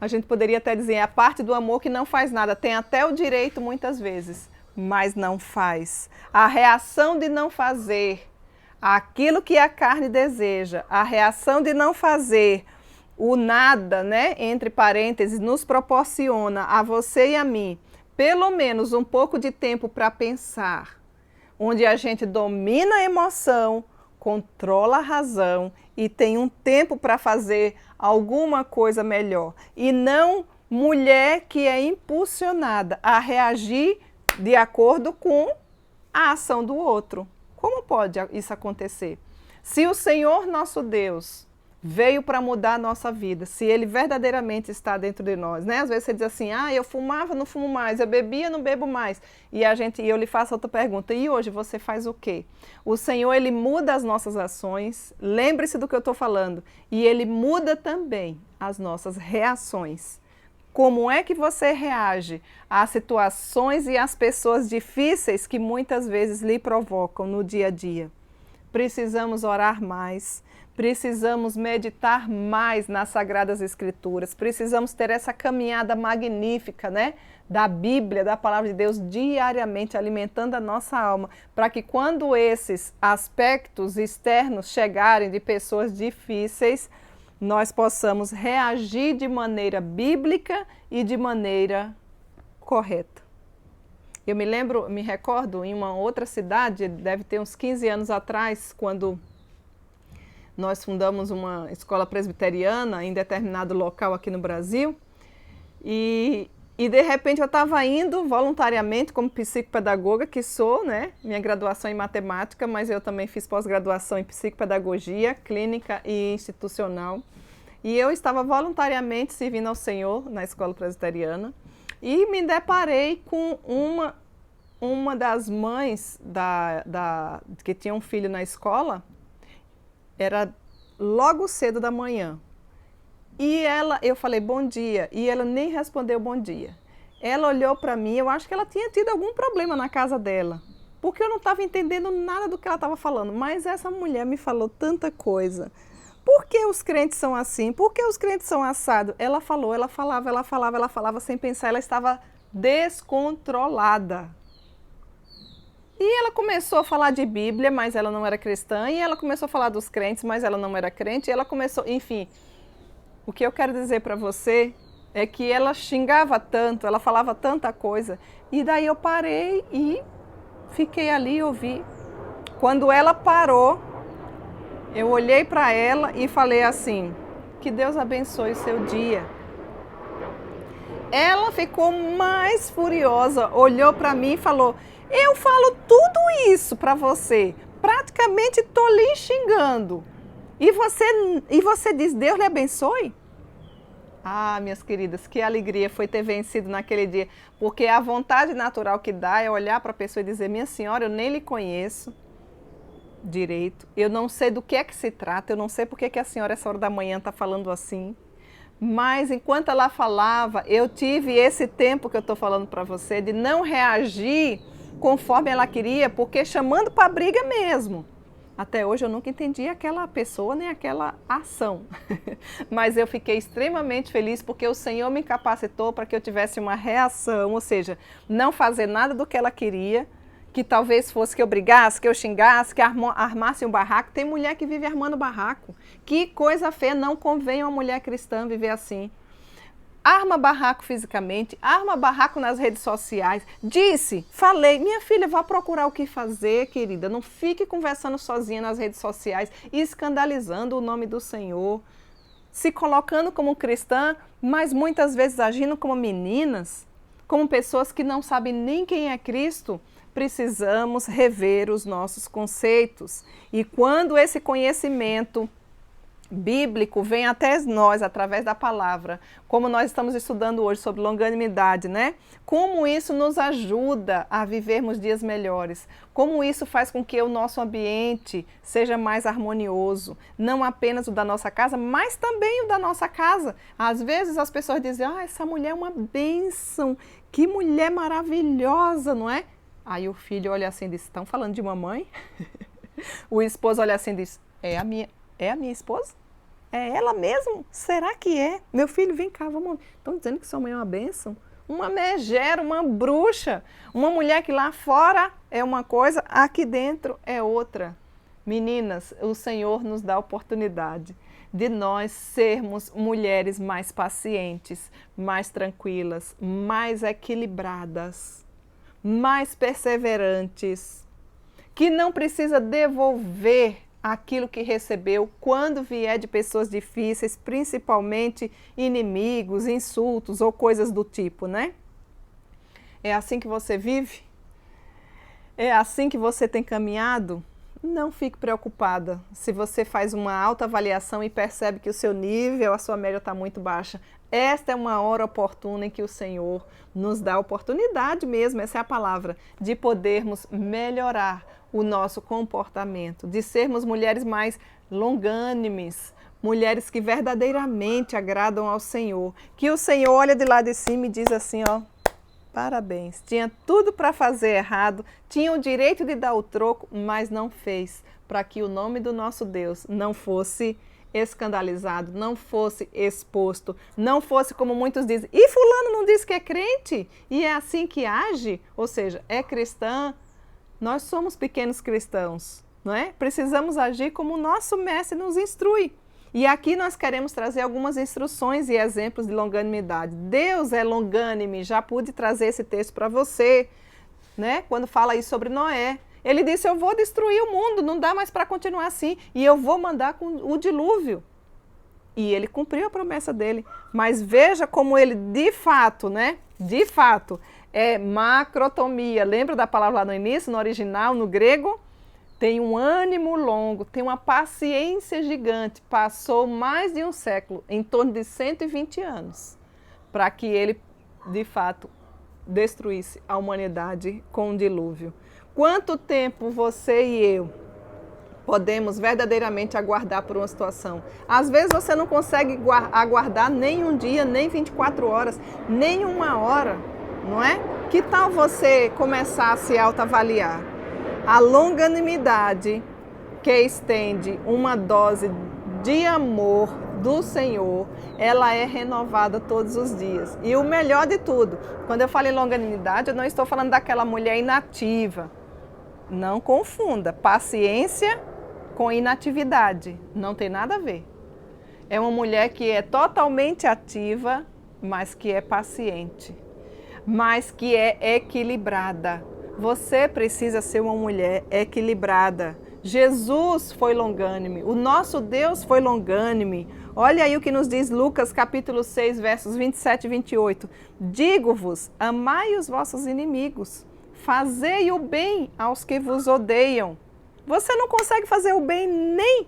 A gente poderia até dizer, é a parte do amor que não faz nada, tem até o direito muitas vezes, mas não faz. A reação de não fazer aquilo que a carne deseja, a reação de não fazer o nada, né, entre parênteses, nos proporciona a você e a mim, pelo menos um pouco de tempo para pensar, onde a gente domina a emoção, controla a razão e tem um tempo para fazer alguma coisa melhor. E não mulher que é impulsionada a reagir de acordo com a ação do outro. Como pode isso acontecer? Se o Senhor nosso Deus veio para mudar a nossa vida, se Ele verdadeiramente está dentro de nós, né? Às vezes você diz assim, eu fumava, não fumo mais, eu bebia, não bebo mais. E eu lhe faço outra pergunta, e hoje você faz o quê? O Senhor, Ele muda as nossas ações, lembre-se do que eu estou falando, e Ele muda também as nossas reações. Como é que você reage às situações e às pessoas difíceis que muitas vezes lhe provocam no dia a dia? Precisamos orar mais, Precisamos meditar mais nas Sagradas Escrituras. Precisamos ter essa caminhada magnífica, né? Da Bíblia, da Palavra de Deus, diariamente alimentando a nossa alma, para que quando esses aspectos externos chegarem de pessoas difíceis, nós possamos reagir de maneira bíblica e de maneira correta. Eu me recordo em uma outra cidade, deve ter uns 15 anos atrás, quando nós fundamos uma escola presbiteriana em determinado local aqui no Brasil, e de repente eu estava indo voluntariamente como psicopedagoga, que sou, né? Minha graduação em matemática, mas eu também fiz pós-graduação em psicopedagogia, clínica e institucional. E eu estava voluntariamente servindo ao Senhor na escola presbiteriana e me deparei com uma das mães que tinha um filho na escola. Era logo cedo da manhã. E eu falei bom dia, e ela nem respondeu bom dia. Ela olhou para mim, eu acho que ela tinha tido algum problema na casa dela, porque eu não estava entendendo nada do que ela estava falando, mas essa mulher me falou tanta coisa. Por que os crentes são assim? Por que os crentes são assados? Ela falou, ela falava sem pensar, ela estava descontrolada. E ela começou a falar de Bíblia, mas ela não era cristã, e ela começou a falar dos crentes, mas ela não era crente, e ela começou, enfim. O que eu quero dizer para você é que ela xingava tanto, ela falava tanta coisa, e daí eu parei e fiquei ali e ouvi. Quando ela parou, eu olhei para ela e falei assim, que Deus abençoe o seu dia. Ela ficou mais furiosa, olhou para mim e falou, eu falo tudo isso para você, praticamente estou lhe xingando. E você diz, Deus lhe abençoe? Ah, minhas queridas, que alegria foi ter vencido naquele dia, porque a vontade natural que dá é olhar para a pessoa e dizer, minha senhora, eu nem lhe conheço direito, eu não sei do que é que se trata, eu não sei porque que a senhora essa hora da manhã está falando assim, mas enquanto ela falava, eu tive esse tempo que eu estou falando para você, de não reagir conforme ela queria, porque chamando para briga mesmo. Até hoje eu nunca entendi aquela pessoa nem aquela ação, mas eu fiquei extremamente feliz porque o Senhor me capacitou para que eu tivesse uma reação, ou seja, não fazer nada do que ela queria, que talvez fosse que eu brigasse, que eu xingasse, que armasse um barraco. Tem mulher que vive armando barraco. Que coisa feia, não convém uma mulher cristã viver assim. Arma barraco fisicamente, arma barraco nas redes sociais. Falei, minha filha, vá procurar o que fazer, querida. Não fique conversando sozinha nas redes sociais e escandalizando o nome do Senhor. Se colocando como cristã, mas muitas vezes agindo como meninas, como pessoas que não sabem nem quem é Cristo. Precisamos rever os nossos conceitos. E quando esse conhecimento bíblico vem até nós através da palavra, como nós estamos estudando hoje sobre longanimidade, né? Como isso nos ajuda a vivermos dias melhores, como isso faz com que o nosso ambiente seja mais harmonioso, não apenas o da nossa casa, mas também o da nossa casa. Às vezes as pessoas dizem, essa mulher é uma bênção, que mulher maravilhosa, não é? Aí o filho olha assim e diz, estão falando de mamãe? O esposo olha assim e diz, é a minha esposa? É ela mesmo? Será que é? Meu filho, vem cá, vamos. Estão dizendo que sua mãe é uma bênção? Uma megera, uma bruxa, uma mulher que lá fora é uma coisa, aqui dentro é outra. Meninas, o Senhor nos dá a oportunidade de nós sermos mulheres mais pacientes, mais tranquilas, mais equilibradas, mais perseverantes, que não precisa devolver aquilo que recebeu quando vier de pessoas difíceis, principalmente inimigos, insultos ou coisas do tipo, né? É assim que você vive? É assim que você tem caminhado? Não fique preocupada se você faz uma autoavaliação e percebe que o seu nível, a sua média está muito baixa. Esta é uma hora oportuna em que o Senhor nos dá a oportunidade mesmo, essa é a palavra, de podermos melhorar o nosso comportamento, de sermos mulheres mais longânimes, mulheres que verdadeiramente agradam ao Senhor, que o Senhor olha de lá de cima e diz assim, Parabéns. Tinha tudo para fazer errado, tinha o direito de dar o troco, mas não fez, para que o nome do nosso Deus não fosse escandalizado, não fosse exposto, não fosse como muitos dizem. E fulano não diz que é crente e é assim que age? Ou seja, é cristã. Nós somos pequenos cristãos, não é? Precisamos agir como o nosso mestre nos instrui. E aqui nós queremos trazer algumas instruções e exemplos de longanimidade. Deus é longânime, já pude trazer esse texto para você, né? Quando fala aí sobre Noé. Ele disse, eu vou destruir o mundo, não dá mais para continuar assim, e eu vou mandar com o dilúvio. E ele cumpriu a promessa dele. Mas veja como ele, de fato, né? De fato, é macrotomia. Lembra da palavra lá no início, no original, no grego? Tem um ânimo longo, tem uma paciência gigante. Passou mais de um século, em torno de 120 anos, para que ele, de fato, destruísse a humanidade com um dilúvio. Quanto tempo você e eu podemos verdadeiramente aguardar por uma situação? Às vezes você não consegue aguardar nem um dia, nem 24 horas, nem uma hora, não é? Que tal você começar a se autoavaliar? A longanimidade que estende uma dose de amor do Senhor, ela é renovada todos os dias. E o melhor de tudo, quando eu falo em longanimidade, eu não estou falando daquela mulher inativa. Não confunda paciência com inatividade. Não tem nada a ver. É uma mulher que é totalmente ativa, mas que é paciente, mas que é equilibrada. Você precisa ser uma mulher equilibrada. Jesus foi longânime, o nosso Deus foi longânime. Olha aí o que nos diz Lucas capítulo 6, versos 27 e 28. Digo-vos, amai os vossos inimigos, fazei o bem aos que vos odeiam. Você não consegue fazer o bem nem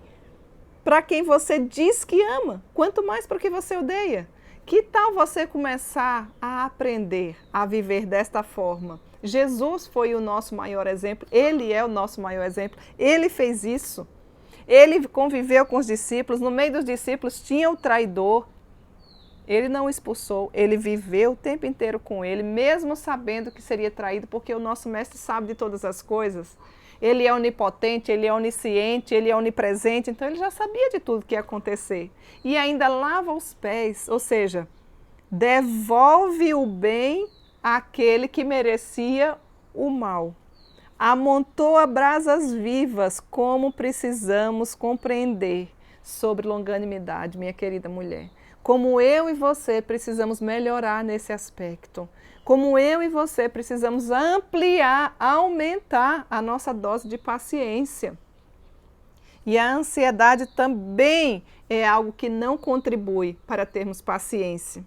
para quem você diz que ama, quanto mais para quem você odeia. Que tal você começar a aprender a viver desta forma? Jesus foi o nosso maior exemplo, ele é o nosso maior exemplo, ele fez isso. Ele conviveu com os discípulos, no meio dos discípulos tinha o traidor, ele não o expulsou, ele viveu o tempo inteiro com ele, mesmo sabendo que seria traído, porque o nosso mestre sabe de todas as coisas. Ele é onipotente, ele é onisciente, ele é onipresente, então ele já sabia de tudo que ia acontecer. E ainda lava os pés, ou seja, devolve o bem àquele que merecia o mal. Amontoa brasas vivas, como precisamos compreender sobre longanimidade, minha querida mulher. Como eu e você precisamos melhorar nesse aspecto. Como eu e você precisamos ampliar, aumentar a nossa dose de paciência. E a ansiedade também é algo que não contribui para termos paciência.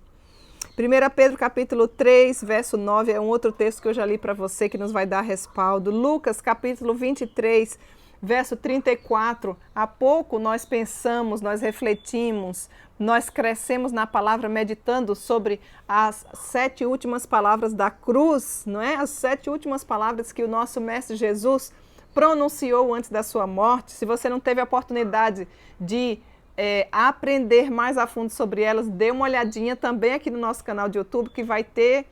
1 Pedro capítulo 3, verso 9, é um outro texto que eu já li para você que nos vai dar respaldo. Lucas capítulo 23, verso 34, há pouco nós pensamos, nós refletimos, nós crescemos na palavra meditando sobre as 7 últimas palavras da cruz, não é? As 7 últimas palavras que o nosso Mestre Jesus pronunciou antes da sua morte. Se você não teve a oportunidade de aprender mais a fundo sobre elas, dê uma olhadinha também aqui no nosso canal de YouTube, que vai ter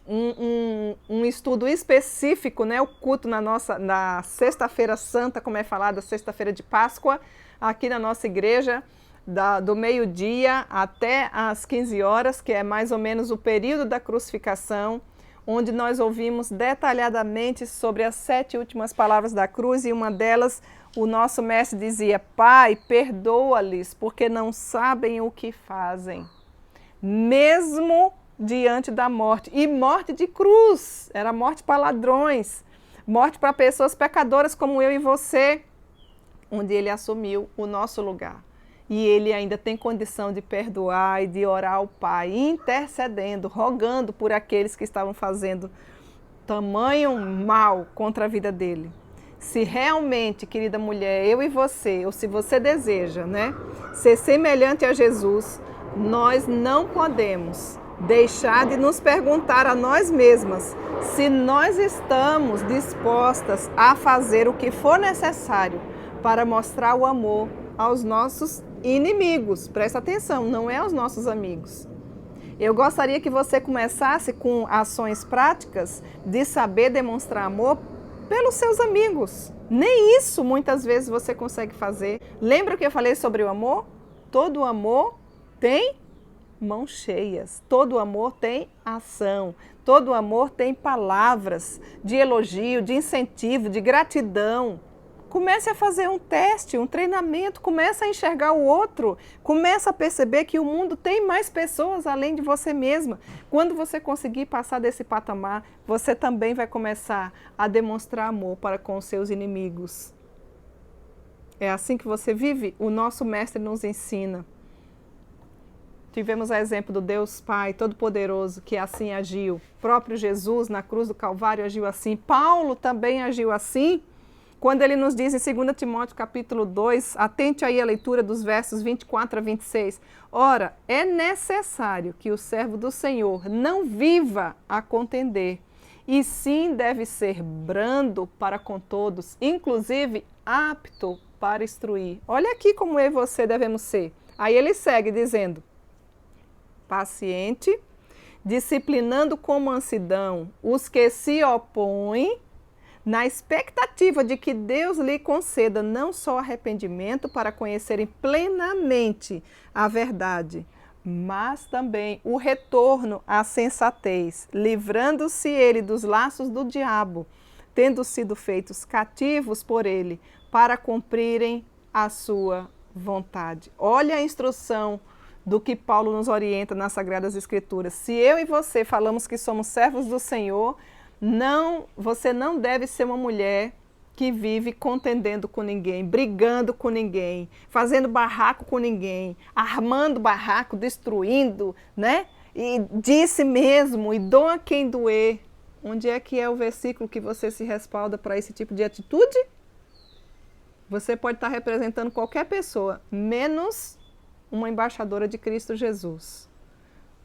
um estudo específico, né? O culto na sexta-feira santa, como é falado, sexta-feira de Páscoa, aqui na nossa igreja, do meio-dia até às 15 horas, que é mais ou menos o período da crucificação, onde nós ouvimos detalhadamente sobre as 7 últimas palavras da cruz, e uma delas, o nosso mestre dizia: Pai, perdoa-lhes, porque não sabem o que fazem. Mesmo diante da morte, e morte de cruz, era morte para ladrões, morte para pessoas pecadoras como eu e você, onde ele assumiu o nosso lugar. E ele ainda tem condição de perdoar e de orar ao Pai, intercedendo, rogando por aqueles que estavam fazendo tamanho mal contra a vida dele. Se realmente, querida mulher, eu e você, ou se você deseja, né, ser semelhante a Jesus, nós não podemos deixar de nos perguntar a nós mesmas se nós estamos dispostas a fazer o que for necessário para mostrar o amor aos nossos inimigos. Presta atenção, não é aos nossos amigos. Eu gostaria que você começasse com ações práticas de saber demonstrar amor pelos seus amigos. Nem isso muitas vezes você consegue fazer. Lembra que eu falei sobre o amor? Todo amor tem mãos cheias. Todo amor tem ação. Todo amor tem palavras de elogio, de incentivo, de gratidão. Comece a fazer um teste, um treinamento, comece a enxergar o outro, comece a perceber que o mundo tem mais pessoas além de você mesma. Quando você conseguir passar desse patamar, você também vai começar a demonstrar amor para com os seus inimigos. É assim que você vive? O nosso mestre nos ensina. Tivemos o exemplo do Deus Pai Todo-Poderoso, que assim agiu. O próprio Jesus, na cruz do Calvário, agiu assim. Paulo também agiu assim. Quando ele nos diz em 2 Timóteo capítulo 2, atente aí a leitura dos versos 24 a 26. Ora, é necessário que o servo do Senhor não viva a contender, e sim deve ser brando para com todos, inclusive apto para instruir. Olha aqui como eu e você devemos ser. Aí ele segue dizendo, paciente, disciplinando com mansidão os que se opõem, na expectativa de que Deus lhe conceda não só arrependimento para conhecerem plenamente a verdade, mas também o retorno à sensatez, livrando-se ele dos laços do diabo, tendo sido feitos cativos por ele, para cumprirem a sua vontade. Olha a instrução do que Paulo nos orienta nas Sagradas Escrituras. Se eu e você falamos que somos servos do Senhor, você não deve ser uma mulher que vive contendendo com ninguém, brigando com ninguém, fazendo barraco com ninguém, armando barraco, destruindo, né? E disse mesmo, e doa quem doer. Onde é que é o versículo que você se respalda para esse tipo de atitude? Você pode estar representando qualquer pessoa, menos uma embaixadora de Cristo Jesus.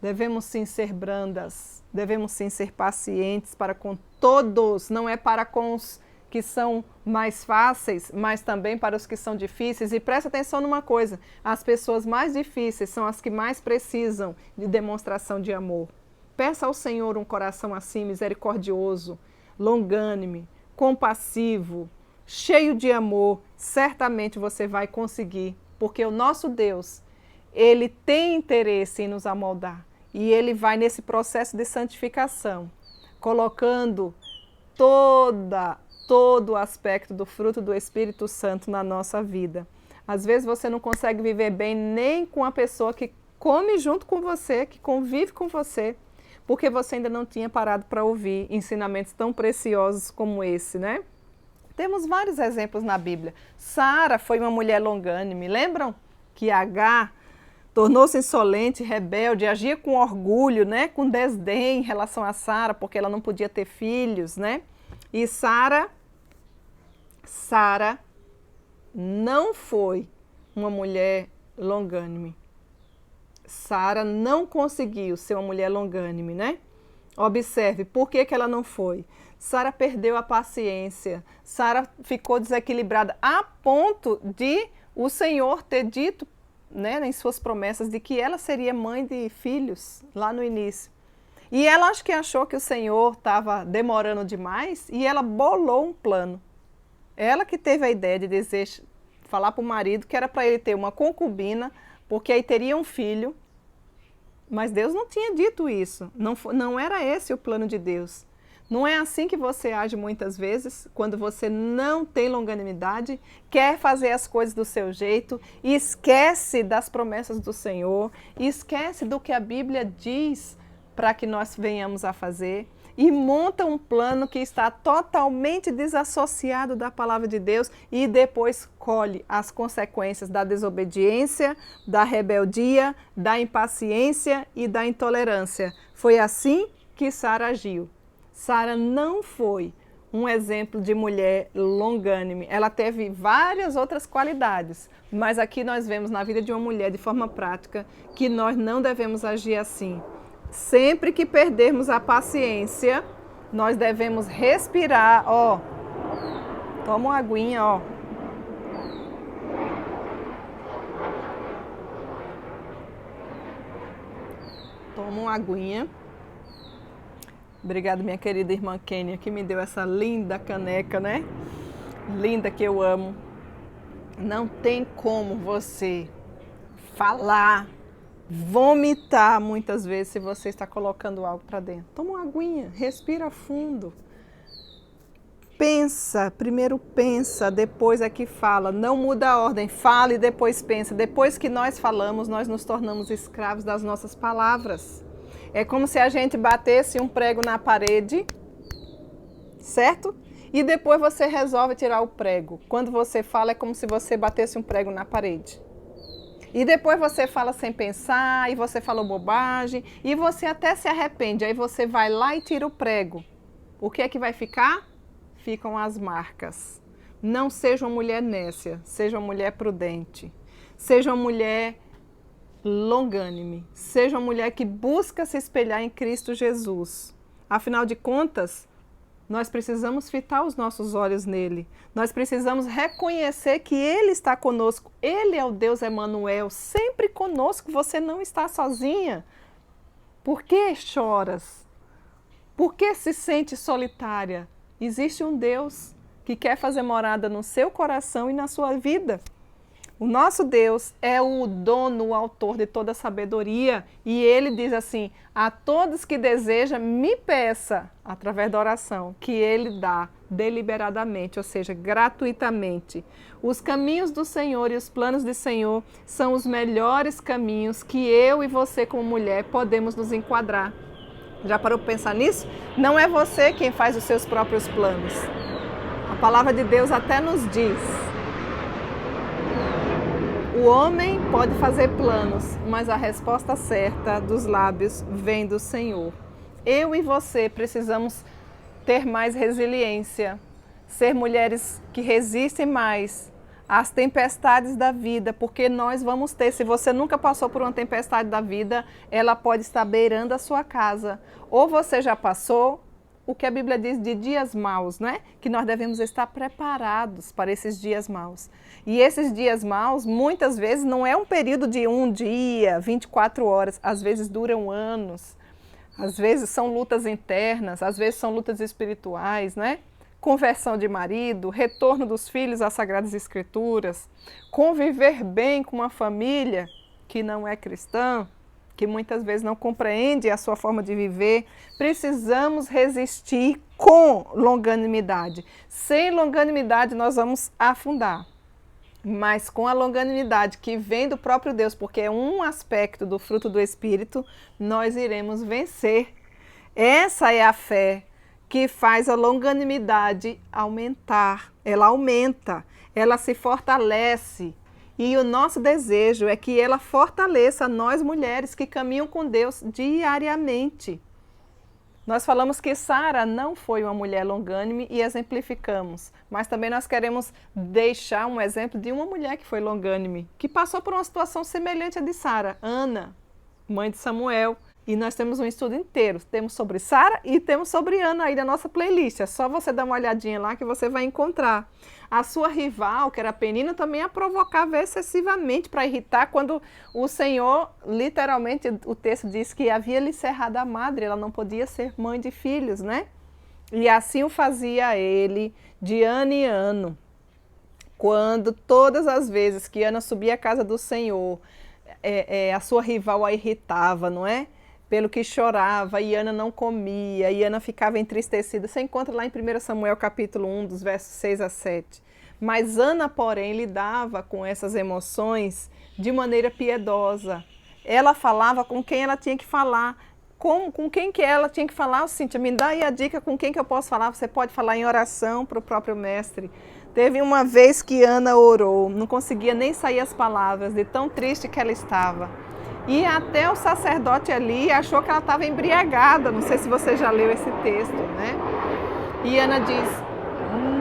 Devemos sim ser brandas, devemos sim ser pacientes para com todos, não é para com os que são mais fáceis, mas também para os que são difíceis. E preste atenção numa coisa, as pessoas mais difíceis são as que mais precisam de demonstração de amor. Peça ao Senhor um coração assim, misericordioso, longânime, compassivo, cheio de amor. Certamente você vai conseguir, porque o nosso Deus, Ele tem interesse em nos amoldar. E Ele vai nesse processo de santificação, colocando todo o aspecto do fruto do Espírito Santo na nossa vida. Às vezes você não consegue viver bem nem com a pessoa que come junto com você, que convive com você, porque você ainda não tinha parado para ouvir ensinamentos tão preciosos como esse, né? Temos vários exemplos na Bíblia. Sara foi uma mulher longânime. Lembram que Agar tornou-se insolente, rebelde, agia com orgulho, né? Com desdém em relação a Sara, porque ela não podia ter filhos, né? E Sara não foi uma mulher longânime. Sara não conseguiu ser uma mulher longânime, né? Observe, por que ela não foi? Sara perdeu a paciência, Sara ficou desequilibrada a ponto de o Senhor ter dito, né, em suas promessas, de que ela seria mãe de filhos lá no início. E ela acho que achou que o Senhor estava demorando demais e ela bolou um plano. Ela que teve a ideia de falar para o marido que era para ele ter uma concubina, porque aí teria um filho. Mas Deus não tinha dito isso, não era esse o plano de Deus. Não é assim que você age muitas vezes, quando você não tem longanimidade, quer fazer as coisas do seu jeito, e esquece das promessas do Senhor, e esquece do que a Bíblia diz para que nós venhamos a fazer, e monta um plano que está totalmente desassociado da palavra de Deus e depois colhe as consequências da desobediência, da rebeldia, da impaciência e da intolerância. Foi assim que Sara agiu. Sara não foi um exemplo de mulher longânime. Ela teve várias outras qualidades, mas aqui nós vemos na vida de uma mulher, de forma prática, que nós não devemos agir assim. Sempre que perdermos a paciência, nós devemos respirar, ó. Toma uma aguinha, ó. Toma uma aguinha. Obrigada, minha querida irmã Kênia, que me deu essa linda caneca, né? Linda, que eu amo. Não tem como você falar, vomitar muitas vezes se você está colocando algo para dentro. Toma uma aguinha, respira fundo. Pensa, primeiro pensa, depois é que fala. Não muda a ordem, fala e depois pensa. Depois que nós falamos, nós nos tornamos escravos das nossas palavras. É como se a gente batesse um prego na parede, certo? E depois você resolve tirar o prego. Quando você fala, é como se você batesse um prego na parede. E depois você fala sem pensar, e você falou bobagem, e você até se arrepende. Aí você vai lá e tira o prego. O que é que vai ficar? Ficam as marcas. Não seja uma mulher nécia, seja uma mulher prudente. Seja uma mulher longânime. Seja uma mulher que busca se espelhar em Cristo Jesus. Afinal de contas, nós precisamos fitar os nossos olhos nele. Nós precisamos reconhecer que ele está conosco. Ele é o Deus Emanuel, sempre conosco. Você não está sozinha. Por que choras? Por que se sente solitária? Existe um Deus que quer fazer morada no seu coração e na sua vida. O nosso Deus é o dono, o autor de toda sabedoria. E ele diz assim, a todos que desejam, me peça, através da oração, que ele dá deliberadamente, ou seja, gratuitamente. Os caminhos do Senhor e os planos do Senhor são os melhores caminhos que eu e você, como mulher, podemos nos enquadrar. Já parou para pensar nisso? Não é você quem faz os seus próprios planos. A palavra de Deus até nos diz. O homem pode fazer planos, mas a resposta certa dos lábios vem do Senhor. Eu e você precisamos ter mais resiliência, ser mulheres que resistem mais às tempestades da vida, porque nós vamos ter. Se você nunca passou por uma tempestade da vida, ela pode estar beirando a sua casa. Ou você já passou, o que a Bíblia diz de dias maus, né? Que nós devemos estar preparados para esses dias maus. E esses dias maus, muitas vezes, não é um período de um dia, 24 horas, às vezes duram anos, às vezes são lutas internas, às vezes são lutas espirituais, né? Conversão de marido, retorno dos filhos às Sagradas Escrituras, conviver bem com uma família que não é cristã, que muitas vezes não compreende a sua forma de viver. Precisamos resistir com longanimidade. Sem longanimidade nós vamos afundar. Mas com a longanimidade que vem do próprio Deus, porque é um aspecto do fruto do Espírito, nós iremos vencer. Essa é a fé que faz a longanimidade aumentar. Ela aumenta, ela se fortalece. E o nosso desejo é que ela fortaleça nós mulheres que caminham com Deus diariamente. Nós falamos que Sara não foi uma mulher longânime e exemplificamos, mas também nós queremos deixar um exemplo de uma mulher que foi longânime, que passou por uma situação semelhante à de Sara, Ana, mãe de Samuel. E nós temos um estudo inteiro, temos sobre Sara e temos sobre Ana aí na nossa playlist. É só você dar uma olhadinha lá que você vai encontrar. A sua rival, que era Penina, também a provocava excessivamente para irritar, quando o Senhor, literalmente, o texto diz que havia lhe cerrado a madre, ela não podia ser mãe de filhos, né? E assim o fazia ele de ano em ano. Quando todas as vezes que Ana subia à casa do Senhor, a sua rival a irritava, não é? Pelo que chorava, e Ana não comia, e Ana ficava entristecida. Você encontra lá em 1 Samuel capítulo 1, dos versos 6 a 7. Mas Ana, porém, lidava com essas emoções de maneira piedosa. Ela falava com quem ela tinha que falar. Com quem que ela tinha que falar? Cíntia, me dá aí a dica com quem que eu posso falar. Você pode falar em oração para o próprio mestre. Teve uma vez que Ana orou, não conseguia nem sair as palavras, de tão triste que ela estava. E até o sacerdote ali achou que ela estava embriagada. Não sei se você já leu esse texto, né? E Ana diz,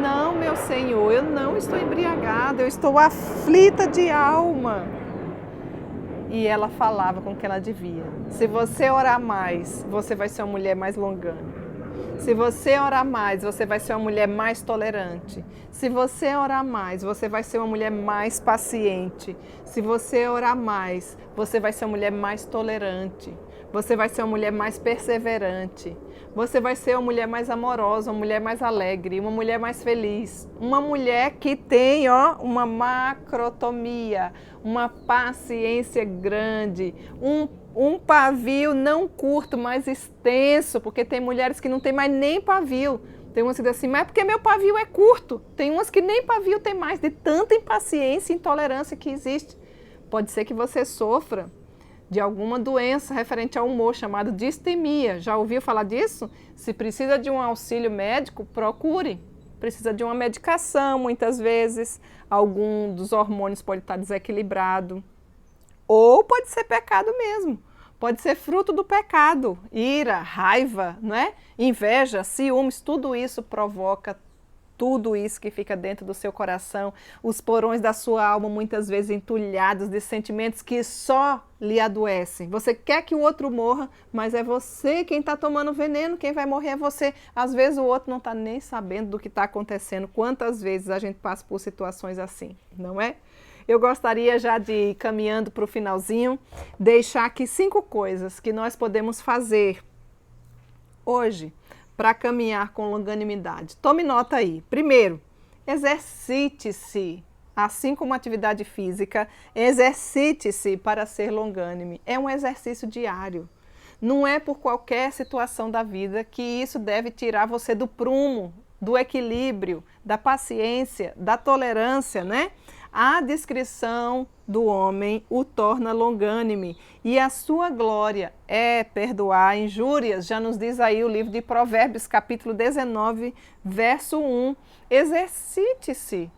não, meu Senhor, eu não estou embriagada, eu estou aflita de alma. E ela falava com o que ela devia. Se você orar mais, você vai ser uma mulher mais longânime. Se você orar mais, você vai ser uma mulher mais tolerante. Se você orar mais, você vai ser uma mulher mais paciente. Se você orar mais, você vai ser uma mulher mais tolerante. Você vai ser uma mulher mais perseverante. Você vai ser uma mulher mais amorosa, uma mulher mais alegre, uma mulher mais feliz. Uma mulher que tem, uma macrotomia, uma paciência grande, um pavio não curto, mas extenso, porque tem mulheres que não tem mais nem pavio. Tem umas que dizem assim, mas é porque meu pavio é curto. Tem umas que nem pavio tem mais, de tanta impaciência e intolerância que existe. Pode ser que você sofra de alguma doença referente ao humor, chamada distemia. Já ouviu falar disso? Se precisa de um auxílio médico, procure. Precisa de uma medicação, muitas vezes. Algum dos hormônios pode estar desequilibrado. Ou pode ser pecado mesmo. Pode ser fruto do pecado. Ira, raiva, não é? Inveja, ciúmes, tudo isso provoca tudo isso que fica dentro do seu coração, os porões da sua alma muitas vezes entulhados de sentimentos que só lhe adoecem. Você quer que o outro morra, mas é você quem está tomando veneno, quem vai morrer é você. Às vezes o outro não está nem sabendo do que está acontecendo. Quantas vezes a gente passa por situações assim, não é? Eu gostaria já de ir caminhando para o finalzinho, deixar aqui 5 coisas que nós podemos fazer hoje para caminhar com longanimidade. Tome nota aí. Primeiro, exercite-se. Assim como atividade física, exercite-se para ser longânime. É um exercício diário. Não é por qualquer situação da vida que isso deve tirar você do prumo, do equilíbrio, da paciência, da tolerância, né? A discrição do homem o torna longânime e a sua glória é perdoar injúrias, já nos diz aí o livro de Provérbios, capítulo 19, verso 1. Exercite-se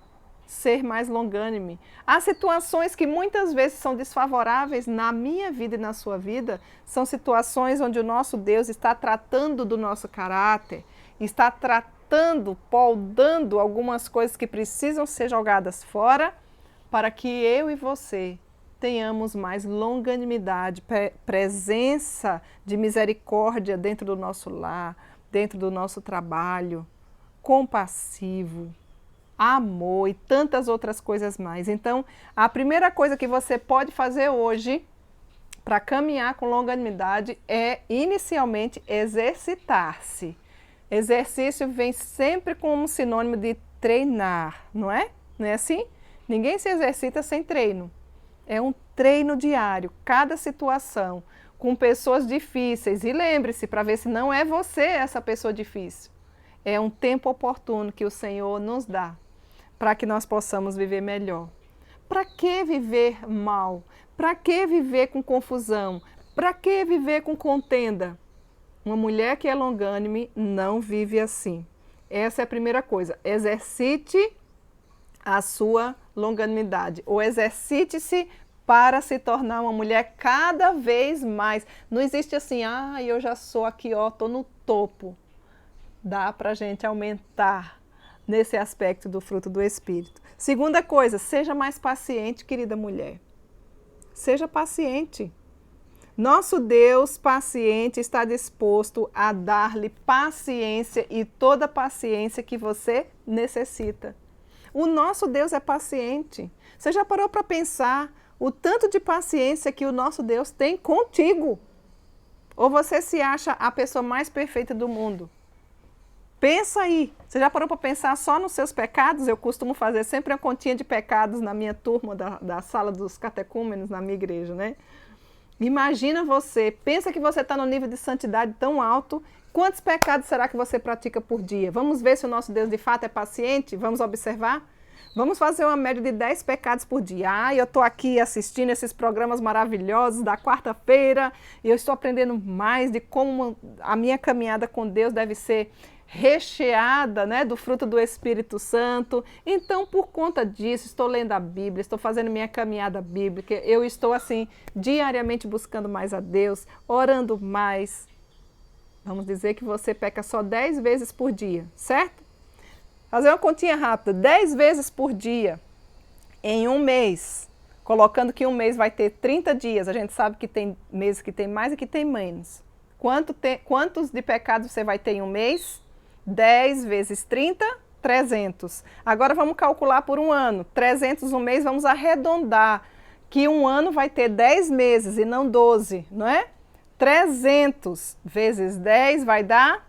ser mais longânime. Há situações que muitas vezes são desfavoráveis na minha vida e na sua vida, são situações onde o nosso Deus está tratando do nosso caráter, está tratando, poldando algumas coisas que precisam ser jogadas fora, para que eu e você tenhamos mais longanimidade, presença de misericórdia dentro do nosso lar, dentro do nosso trabalho, compassivo, amor e tantas outras coisas mais. Então, a primeira coisa que você pode fazer hoje para caminhar com longanimidade é, inicialmente, exercitar-se. Exercício vem sempre como sinônimo de treinar, não é? Não é assim? Ninguém se exercita sem treino. É um treino diário, cada situação, com pessoas difíceis. E lembre-se, para ver se não é você essa pessoa difícil. É um tempo oportuno que o Senhor nos dá para que nós possamos viver melhor. Para que viver mal? Para que viver com confusão? Para que viver com contenda? Uma mulher que é longânime não vive assim. Essa é a primeira coisa. Exercite a sua longanimidade, ou exercite-se para se tornar uma mulher cada vez mais. Não existe assim, eu já sou aqui, tô no topo. Dá para a gente aumentar nesse aspecto do fruto do Espírito. Segunda coisa, seja mais paciente, querida mulher. Seja paciente. Nosso Deus paciente está disposto a dar-lhe paciência e toda a paciência que você necessita. O nosso Deus é paciente. Você já parou para pensar o tanto de paciência que o nosso Deus tem contigo? Ou você se acha a pessoa mais perfeita do mundo? Pensa aí. Você já parou para pensar só nos seus pecados? Eu costumo fazer sempre uma continha de pecados na minha turma da sala dos catecúmenos na minha igreja, né? Imagina você, pensa que você está no nível de santidade tão alto. Quantos pecados será que você pratica por dia? Vamos ver se o nosso Deus de fato é paciente? Vamos observar? Vamos fazer uma média de 10 pecados por dia. Eu estou aqui assistindo esses programas maravilhosos da quarta-feira e eu estou aprendendo mais de como a minha caminhada com Deus deve ser recheada, né, do fruto do Espírito Santo. Então, por conta disso, estou lendo a Bíblia, estou fazendo minha caminhada bíblica, eu estou assim, diariamente buscando mais a Deus, orando mais. Vamos dizer que você peca só 10 vezes por dia, certo? Fazer uma continha rápida, 10 vezes por dia, em um mês, colocando que um mês vai ter 30 dias, a gente sabe que tem meses que tem mais e que tem menos. Quantos de pecados você vai ter em um mês? 10 vezes 30, 300. Agora vamos calcular por um ano, 300 um mês, vamos arredondar, que um ano vai ter 10 meses e não 12, não é? 300 vezes 10 vai dar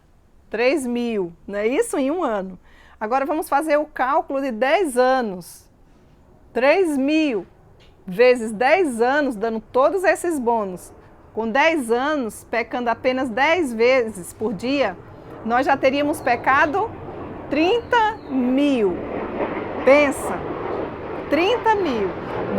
3.000, não é isso? Em um ano. Agora vamos fazer o cálculo de 10 anos. 3.000 vezes 10 anos, dando todos esses bônus. Com 10 anos, pecando apenas 10 vezes por dia, nós já teríamos pecado 30.000. Pensa, 30.000.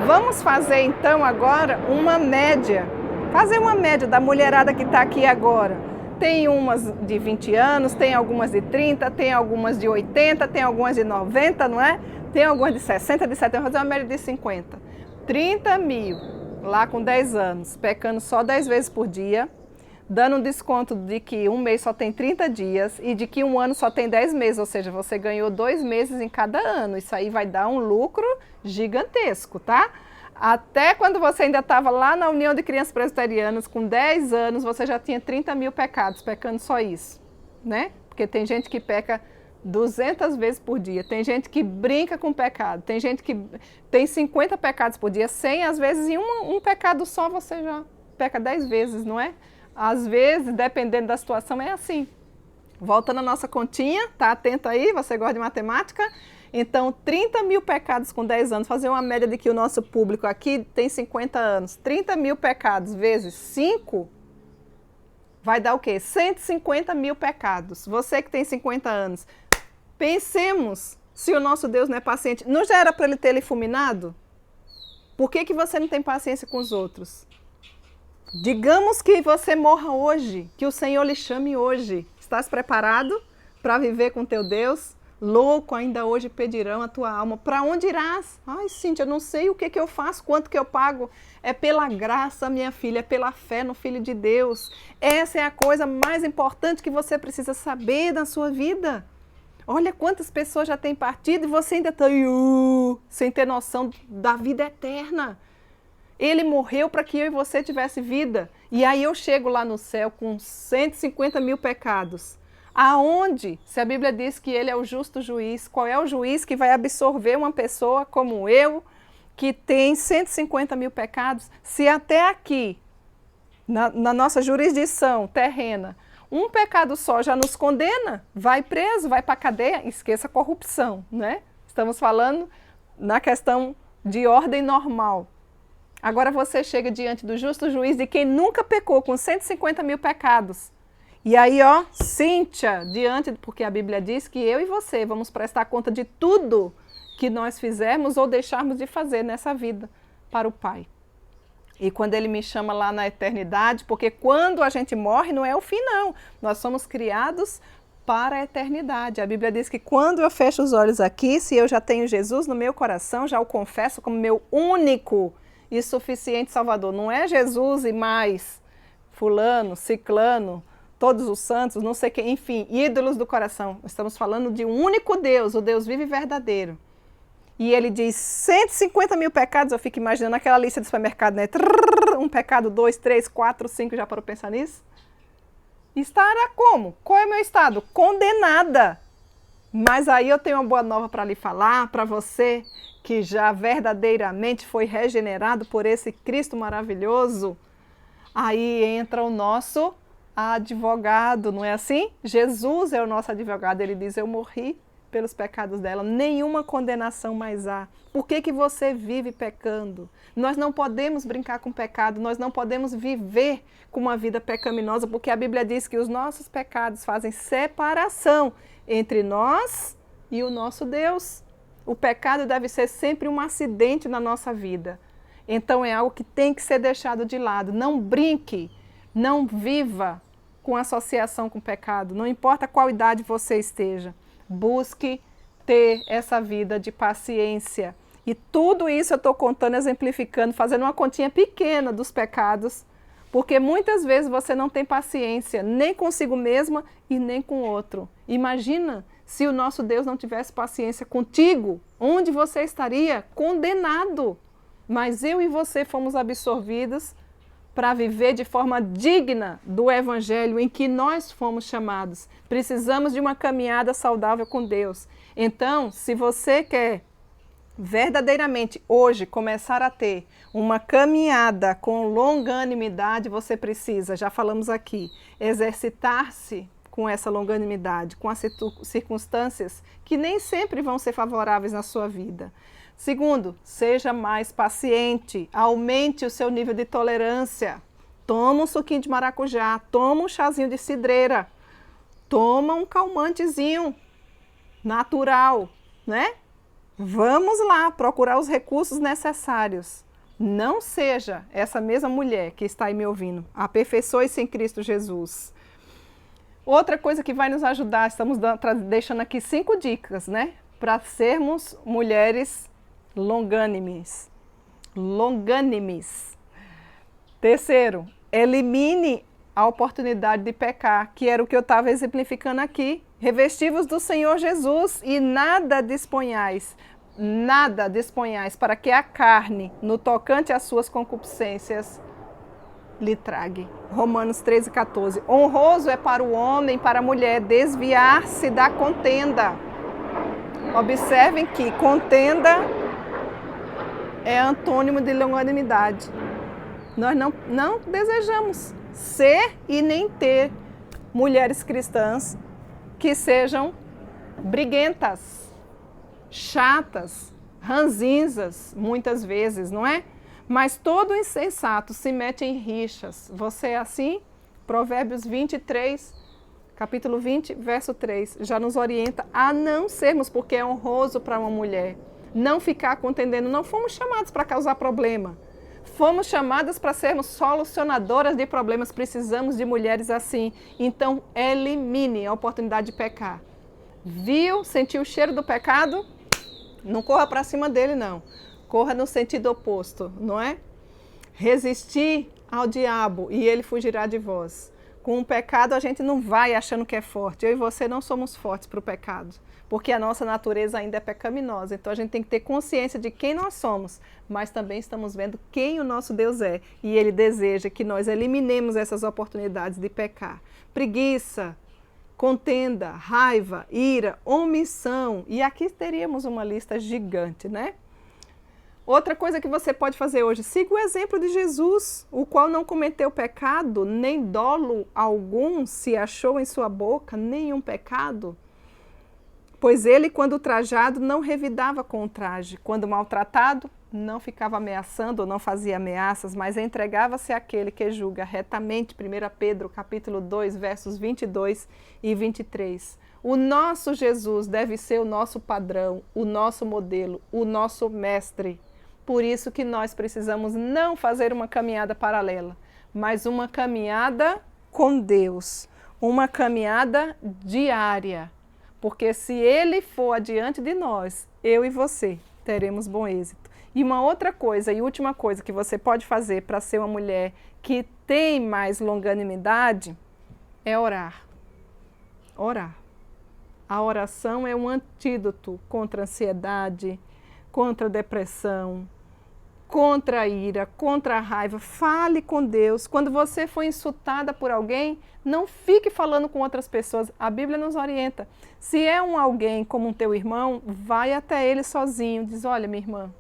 Vamos fazer então agora uma média. Fazer uma média da mulherada que está aqui agora. Tem umas de 20 anos, tem algumas de 30, tem algumas de 80, tem algumas de 90, não é? Tem algumas de 60, de 70, vamos fazer uma média de 50. 30.000, lá com 10 anos, pecando só 10 vezes por dia, dando um desconto de que um mês só tem 30 dias e de que um ano só tem 10 meses, ou seja, você ganhou 2 meses em cada ano. Isso aí vai dar um lucro gigantesco, tá? Até quando você ainda estava lá na União de Crianças Presbiterianas, com 10 anos, você já tinha 30.000 pecados, pecando só isso, né? Porque tem gente que peca 200 vezes por dia, tem gente que brinca com pecado, tem gente que tem 50 pecados por dia, 100, às vezes em um pecado só você já peca 10 vezes, não é? Às vezes, dependendo da situação, é assim. Voltando à nossa continha, tá atento aí, você gosta de matemática? Então, 30.000 pecados com 10 anos, fazer uma média de que o nosso público aqui tem 50 anos. 30.000 pecados vezes 5, vai dar o quê? 150.000 pecados. Você que tem 50 anos, pensemos se o nosso Deus não é paciente. Não já era para ele ter lhe fulminado? Por que você não tem paciência com os outros? Digamos que você morra hoje, que o Senhor lhe chame hoje. Estás preparado para viver com teu Deus? Louco, ainda hoje pedirão a tua alma. Para onde irás? Ai, Cíntia, eu não sei o que eu faço, quanto que eu pago. É pela graça, minha filha, é pela fé no Filho de Deus. Essa é a coisa mais importante que você precisa saber na sua vida. Olha quantas pessoas já têm partido e você ainda está sem ter noção da vida eterna. Ele morreu para que eu e você tivesse vida. E aí eu chego lá no céu com 150.000 pecados. Aonde? Se a Bíblia diz que ele é o justo juiz, qual é o juiz que vai absorver uma pessoa como eu, que tem 150.000 pecados? Se até aqui, na nossa jurisdição terrena, um pecado só já nos condena, vai preso, vai para a cadeia, esqueça a corrupção, né? Estamos falando na questão de ordem normal. Agora você chega diante do justo juiz de quem nunca pecou, com 150.000 pecados. E aí, ó, Cíntia, porque a Bíblia diz que eu e você vamos prestar conta de tudo que nós fizermos ou deixarmos de fazer nessa vida para o Pai. E quando Ele me chama lá na eternidade, porque quando a gente morre não é o fim, não. Nós somos criados para a eternidade. A Bíblia diz que quando eu fecho os olhos aqui, se eu já tenho Jesus no meu coração, já o confesso como meu único e suficiente Salvador. Não é Jesus e mais fulano, ciclano, todos os santos, não sei quem, enfim, ídolos do coração. Estamos falando de um único Deus, o Deus vivo e verdadeiro. E ele diz 150.000 pecados, eu fico imaginando aquela lista de supermercado, né? Um pecado, 2, 3, 4, 5, já parou para pensar nisso? Estará como? Qual é o meu estado? Condenada. Mas aí eu tenho uma boa nova para lhe falar, para você que já verdadeiramente foi regenerado por esse Cristo maravilhoso. Aí entra o nosso advogado, não é assim? Jesus é o nosso advogado, ele diz, eu morri pelos pecados dela, nenhuma condenação mais há. Por que você vive pecando? Nós não podemos brincar com pecado, nós não podemos viver com uma vida pecaminosa, porque a Bíblia diz que os nossos pecados fazem separação entre nós e o nosso Deus. O pecado deve ser sempre um acidente na nossa vida. Então é algo que tem que ser deixado de lado. Não brinque, não viva com associação com o pecado, não importa qual idade você esteja. Busque ter essa vida de paciência. E tudo isso eu estou contando, exemplificando, fazendo uma continha pequena dos pecados, porque muitas vezes você não tem paciência nem consigo mesma e nem com o outro. Imagina se o nosso Deus não tivesse paciência contigo, onde você estaria? Condenado. Mas eu e você fomos absorvidos para viver de forma digna do Evangelho em que nós fomos chamados. Precisamos de uma caminhada saudável com Deus. Então, se você quer verdadeiramente hoje começar a ter uma caminhada com longanimidade, você precisa, já falamos aqui, exercitar-se com essa longanimidade, com as circunstâncias que nem sempre vão ser favoráveis na sua vida. Segundo, seja mais paciente, aumente o seu nível de tolerância. Toma um suquinho de maracujá, toma um chazinho de cidreira, toma um calmantezinho natural, né? Vamos lá procurar os recursos necessários. Não seja essa mesma mulher que está aí me ouvindo. Aperfeiçoe-se em Cristo Jesus. Outra coisa que vai nos ajudar, estamos deixando aqui 5 dicas, né? Para sermos mulheres longânimes. Longânimes. Terceiro, elimine a oportunidade de pecar, que era o que eu estava exemplificando aqui. Revestivos do Senhor Jesus e nada disponhais para que a carne, no tocante às suas concupiscências, lhe trague. Romanos 13,14. Honroso é para o homem, para a mulher, desviar-se da contenda. Observem que contenda é antônimo de longanimidade. Nós não desejamos ser e nem ter mulheres cristãs que sejam briguentas, chatas, ranzinzas, muitas vezes, não é? Mas todo insensato se mete em rixas. Você é assim? Provérbios 23, capítulo 20, verso 3, já nos orienta a não sermos, porque é honroso para uma mulher, não ficar contendendo. Não fomos chamados para causar problema. Fomos chamadas para sermos solucionadoras de problemas. Precisamos de mulheres assim. Então, elimine a oportunidade de pecar. Viu? Sentiu o cheiro do pecado? Não corra para cima dele, não. Corra no sentido oposto, não é? Resistir ao diabo e ele fugirá de vós. Com o pecado a gente não vai achando que é forte. Eu e você não somos fortes para o pecado, porque a nossa natureza ainda é pecaminosa. Então a gente tem que ter consciência de quem nós somos, mas também estamos vendo quem o nosso Deus é. E Ele deseja que nós eliminemos essas oportunidades de pecar. Preguiça, contenda, raiva, ira, omissão. E aqui teríamos uma lista gigante, né? Outra coisa que você pode fazer hoje, siga o exemplo de Jesus, o qual não cometeu pecado, nem dolo algum se achou em sua boca, nenhum pecado. Pois ele, quando trajado, não revidava com o traje. Quando maltratado, não ficava ameaçando ou não fazia ameaças, mas entregava-se àquele que julga retamente. 1 Pedro, capítulo 2, versos 22 e 23. O nosso Jesus deve ser o nosso padrão, o nosso modelo, o nosso mestre. Por isso que nós precisamos não fazer uma caminhada paralela, mas uma caminhada com Deus, uma caminhada diária. Porque se Ele for adiante de nós, eu e você teremos bom êxito. E uma outra coisa, e última coisa que você pode fazer para ser uma mulher que tem mais longanimidade, é orar. Orar. A oração é um antídoto contra a ansiedade, contra a depressão, contra a ira, contra a raiva. Fale com Deus. Quando você for insultada por alguém, não fique falando com outras pessoas. A Bíblia nos orienta. Se é alguém como um teu irmão, vai até ele sozinho. Diz, olha, minha irmã,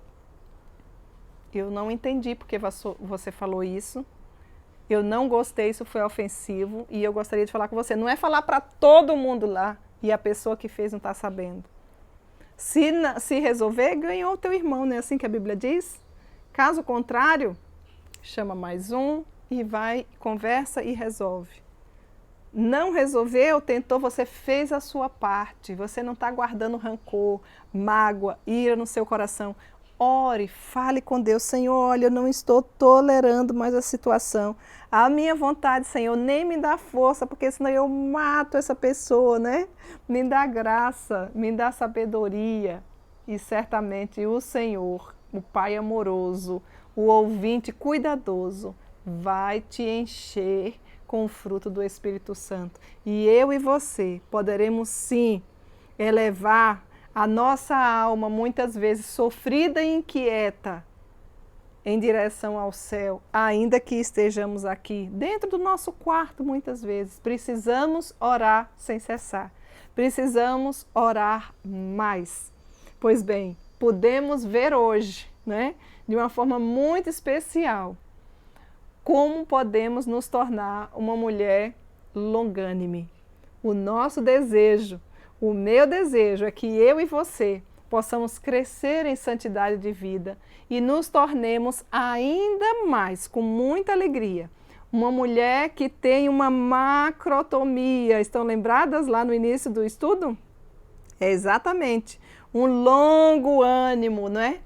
eu não entendi porque você falou isso. Eu não gostei, isso foi ofensivo e eu gostaria de falar com você. Não é falar para todo mundo lá e a pessoa que fez não está sabendo. Se resolver, ganhou o teu irmão, não é assim que a Bíblia diz? Caso contrário, chama mais um e vai, conversa e resolve. Não resolveu, tentou, você fez a sua parte. Você não está guardando rancor, mágoa, ira no seu coração. Ore, fale com Deus. Senhor, olha, eu não estou tolerando mais a situação. A minha vontade, Senhor, nem me dá força, porque senão eu mato essa pessoa, né? Me dá graça, me dá sabedoria. E certamente o Senhor, o Pai amoroso, o ouvinte cuidadoso, vai te encher com o fruto do Espírito Santo. E eu e você poderemos sim elevar a nossa alma, muitas vezes sofrida e inquieta, em direção ao céu, ainda que estejamos aqui, dentro do nosso quarto, muitas vezes. Precisamos orar sem cessar. Precisamos orar mais. Pois bem, podemos ver hoje, né, de uma forma muito especial, como podemos nos tornar uma mulher longânime. O nosso desejo, o meu desejo é que eu e você possamos crescer em santidade de vida e nos tornemos ainda mais, com muita alegria, uma mulher que tem uma macrotomia. Estão lembradas lá no início do estudo? É exatamente, um longo ânimo, não é?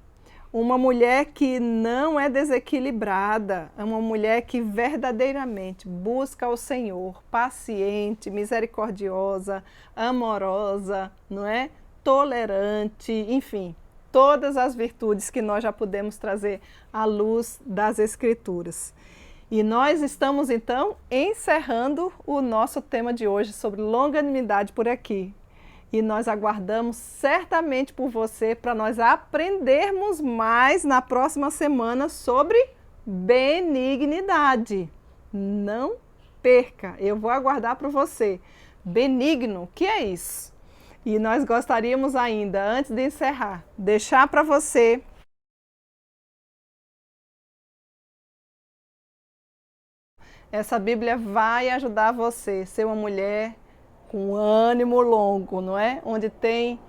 Uma mulher que não é desequilibrada, é uma mulher que verdadeiramente busca o Senhor, paciente, misericordiosa, amorosa, não é? Tolerante, enfim, todas as virtudes que nós já podemos trazer à luz das Escrituras. E nós estamos então encerrando o nosso tema de hoje sobre longanimidade por aqui. E nós aguardamos certamente por você para nós aprendermos mais na próxima semana sobre benignidade. Não perca, eu vou aguardar por você. Benigno, o que é isso? E nós gostaríamos ainda, antes de encerrar, deixar para você essa Bíblia vai ajudar você a ser uma mulher com ânimo longo, não é? Onde tem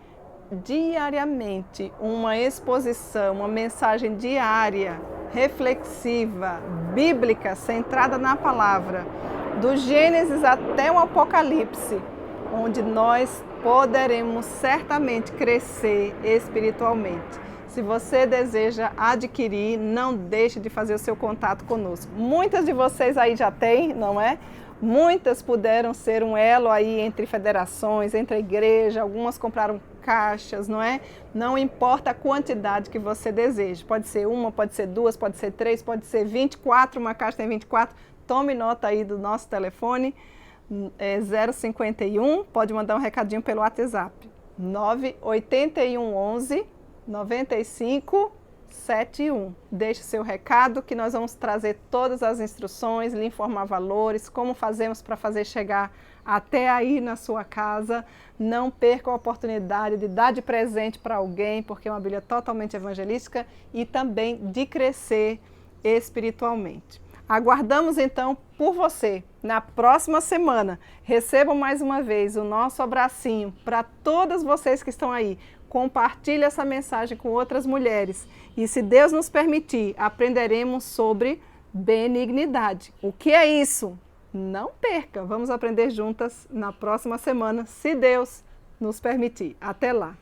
diariamente uma exposição, uma mensagem diária, reflexiva, bíblica, centrada na palavra, do Gênesis até o Apocalipse, onde nós poderemos certamente crescer espiritualmente. Se você deseja adquirir, não deixe de fazer o seu contato conosco. Muitas de vocês aí já têm, não é? Muitas puderam ser um elo aí entre federações, entre a igreja, algumas compraram caixas, não é? Não importa a quantidade que você deseja. Pode ser uma, pode ser duas, pode ser três, pode ser 24, uma caixa tem 24. Tome nota aí do nosso telefone, 051, pode mandar um recadinho pelo WhatsApp, 98111 9571. Deixe seu recado que nós vamos trazer todas as instruções, lhe informar valores, como fazemos para fazer chegar até aí na sua casa. Não perca a oportunidade de dar de presente para alguém, porque é uma Bíblia totalmente evangelística e também de crescer espiritualmente. Aguardamos então por você na próxima semana. Recebam mais uma vez o nosso abracinho para todas vocês que estão aí. Compartilhe essa mensagem com outras mulheres e, se Deus nos permitir, aprenderemos sobre benignidade. O que é isso? Não perca! Vamos aprender juntas na próxima semana, se Deus nos permitir. Até lá!